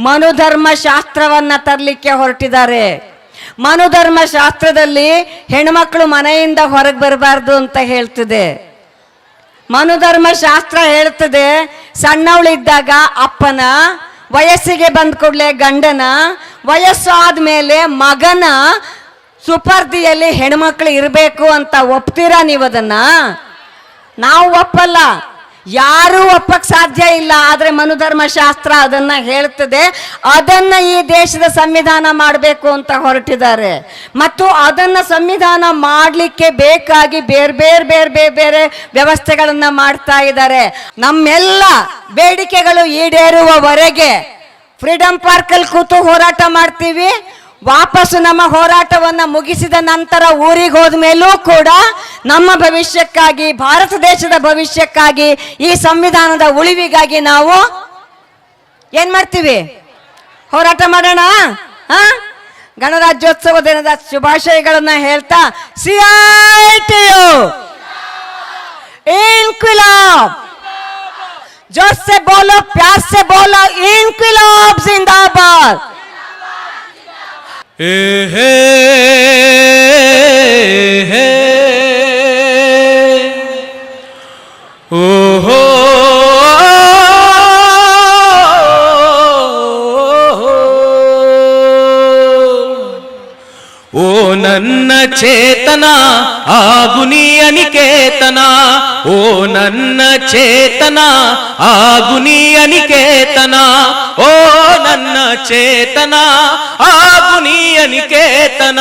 ಮನುಧರ್ಮ ಶಾಸ್ತ್ರವನ್ನ ತರ್ಲಿಕ್ಕೆ ಹೊರಟಿದ್ದಾರೆ. ಮನುಧರ್ಮ ಶಾಸ್ತ್ರದಲ್ಲಿ ಹೆಣ್ಮಕ್ಳು ಮನೆಯಿಂದ ಹೊರಗೆ ಬರಬಾರ್ದು ಅಂತ ಹೇಳ್ತಿದೆ. ಮನುಧರ್ಮ ಶಾಸ್ತ್ರ ಹೇಳ್ತದೆ ಸಣ್ಣವಳಿದ್ದಾಗ ಅಪ್ಪನ, ವಯಸ್ಸಿಗೆ ಬಂದ ಕೂಡಲೇ ಗಂಡನ, ವಯಸ್ಸು ಆದ್ಮೇಲೆ ಮಗನ ಸುಪರ್ದಿಯಲ್ಲಿ ಹೆಣ್ಮಕ್ಳು ಇರಬೇಕು ಅಂತ ಒಪ್ತೀರಾ ನೀವು? ಅದನ್ನ ನಾವು ಒಪ್ಪಲ್ಲ, ಯಾರೂ ಒಪ್ಪಕ್ಕೆ ಸಾಧ್ಯ ಇಲ್ಲ. ಆದರೆ ಮನುಧರ್ಮ ಶಾಸ್ತ್ರ ಅದನ್ನ ಹೇಳ್ತದೆ, ಅದನ್ನ ಈ ದೇಶದ ಸಂವಿಧಾನ ಮಾಡಬೇಕು ಅಂತ ಹೊರಟಿದ್ದಾರೆ. ಮತ್ತು ಅದನ್ನ ಸಂವಿಧಾನ ಮಾಡಲಿಕ್ಕೆ ಬೇಕಾಗಿ ಬೇರೆ ಬೇರೆ ಬೇರೆ ಬೇರೆ ಬೇರೆ ವ್ಯವಸ್ಥೆಗಳನ್ನ ಮಾಡ್ತಾ ಇದ್ದಾರೆ. ನಮ್ಮೆಲ್ಲ ಬೇಡಿಕೆಗಳು ಈಡೇರುವವರೆಗೆ ಫ್ರೀಡಂ ಪಾರ್ಕಲ್ಲಿ ಕೂತು ಹೋರಾಟ ಮಾಡ್ತೀವಿ. ವಾಪಸ್ಸು ನಮ್ಮ ಹೋರಾಟವನ್ನು ಮುಗಿಸಿದ ನಂತರ ಊರಿಗೆ ಹೋದ ಮೇಲೂ ಕೂಡ ನಮ್ಮ ಭವಿಷ್ಯಕ್ಕಾಗಿ, ಭಾರತ ದೇಶದ ಭವಿಷ್ಯಕ್ಕಾಗಿ, ಈ ಸಂವಿಧಾನದ ಉಳಿವಿಗಾಗಿ ನಾವು ಏನ್ ಮಾಡ್ತೀವಿ? ಹೋರಾಟ ಮಾಡೋಣ. ಗಣರಾಜ್ಯೋತ್ಸವ ದಿನದ ಶುಭಾಶಯಗಳನ್ನ ಹೇಳ್ತಾ CITU ಇನ್ಕ್ವಿಲಾಬ್, ಜೋರ್ ಸೆ ಬೋಲೋ, ಪ್ಯಾರ್ ಸೆ ಬೋಲೋ, ಇನ್ಕ್ವಿಲಾಬ್ ಜಿಂದಾಬಾದ್. ಹೇ ಓಹೋ ಓ ನನ್ನ ಚೇತನ ಆಗು ನೀ ಅನಿಕೇತನ, ಓ ನನ್ನ ಚೇತನ ಆಗು ನೀ ಅನಿಕೇತನ, ಓ ನನ್ನ ಚೇತನ ಆಗು ನೀ ಅನಿಕೇತನ,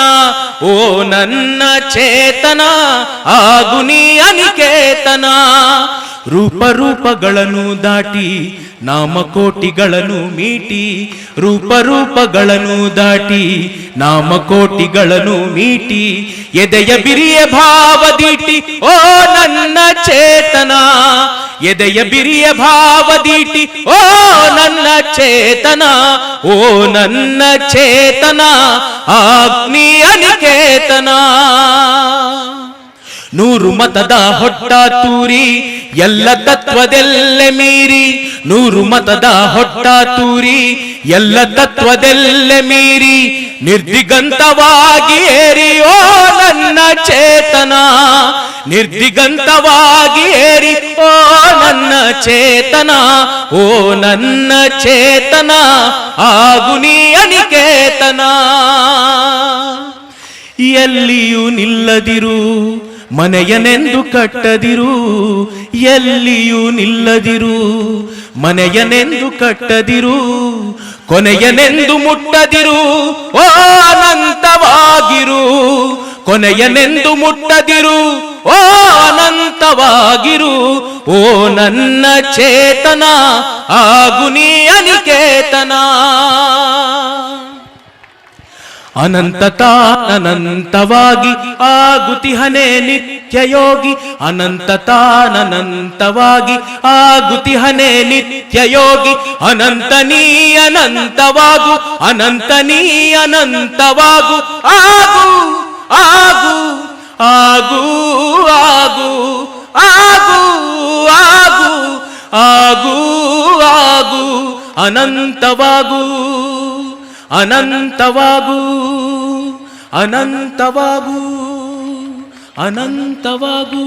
ಓ ನನ್ನ ಚೇತನ ಆಗು ನೀ ಅನಿಕೇತನ. ರೂಪಗಳನ್ನು ದಾಟಿ ನಾಮಕೋಟಿಗಳನ್ನು ಮೀಟಿ, ರೂಪಗಳನ್ನು ದಾಟಿ ನಾಮಕೋಟಿಗಳನ್ನು ಮೀಟಿ, ಎದೆಯ ಬಿರಿಯ ಭಾವದೀಟಿ ಓ ನನ್ನ ಚೇತನ, ಎದೆಯ ಬಿರಿಯ ಭಾವದೀಟಿ ಓ ನನ್ನ ಚೇತನ, ಓ ನನ್ನ ಚೇತನ ಅಗ್ನಿ ಅನಿಕೇತನ. 100 ಮತದ ಹೊಟ್ಟ ತೂರಿ ಎಲ್ಲ ತತ್ವದೆಲ್ಲೆ ಮೀರಿ, 100 ಮತದ ಹೊಟ್ಟ ತೂರಿ ಎಲ್ಲ ತತ್ವದೆಲ್ಲೆ ಮೀರಿ, ನಿರ್ದಿಗಂತವಾಗಿ ಏರಿ ಓ ನನ್ನ ಚೇತನ, ನಿರ್ದಿಗಂತವಾಗಿ ಏರಿ ಓ ನನ್ನ ಚೇತನ, ಓ ನನ್ನ ಚೇತನ ಆಗು ನೀ ಅನಿಕೇತನ. ಎಲ್ಲಿಯೂ ನಿಲ್ಲದಿರು ಮನೆಯನೆಂದು ಕಟ್ಟದಿರು, ಎಲ್ಲಿಯೂ ನಿಲ್ಲದಿರು ಮನೆಯನೆಂದು ಕಟ್ಟದಿರು, ಕೊನೆಯನೆಂದು ಮುಟ್ಟದಿರು ಓ ಅನಂತವಾಗಿರು, ಕೊನೆಯನೆಂದು ಮುಟ್ಟದಿರು ಓ ಅನಂತವಾಗಿರು, ಓ ನನ್ನ ಚೇತನ ಆಗು ನೀ ಅನಿಕೇತನ. ಅನಂತತಾನಂತವಾಗಿ ಆಗುತಿಹನೇ ನಿತ್ಯ ಯೋಗಿ. ಅನಂತತಾನಂತವಾಗಿ ಆಗುತಿಹನೇ ನಿತ್ಯ ಯೋಗಿ. ಅನಂತ ನೀ ಅನಂತವಾಗು, ಅನಂತ ನೀ ಅನಂತವಾಗು. ಆಗು ಆಗು ಆಗು ಆಗು ಆಗು ಆಗು ಆಗು ಆಗು ಅನಂತವಾಗು ಅನಂತವಾಗು ಅನಂತವಾಗು ಅನಂತವಾಗು.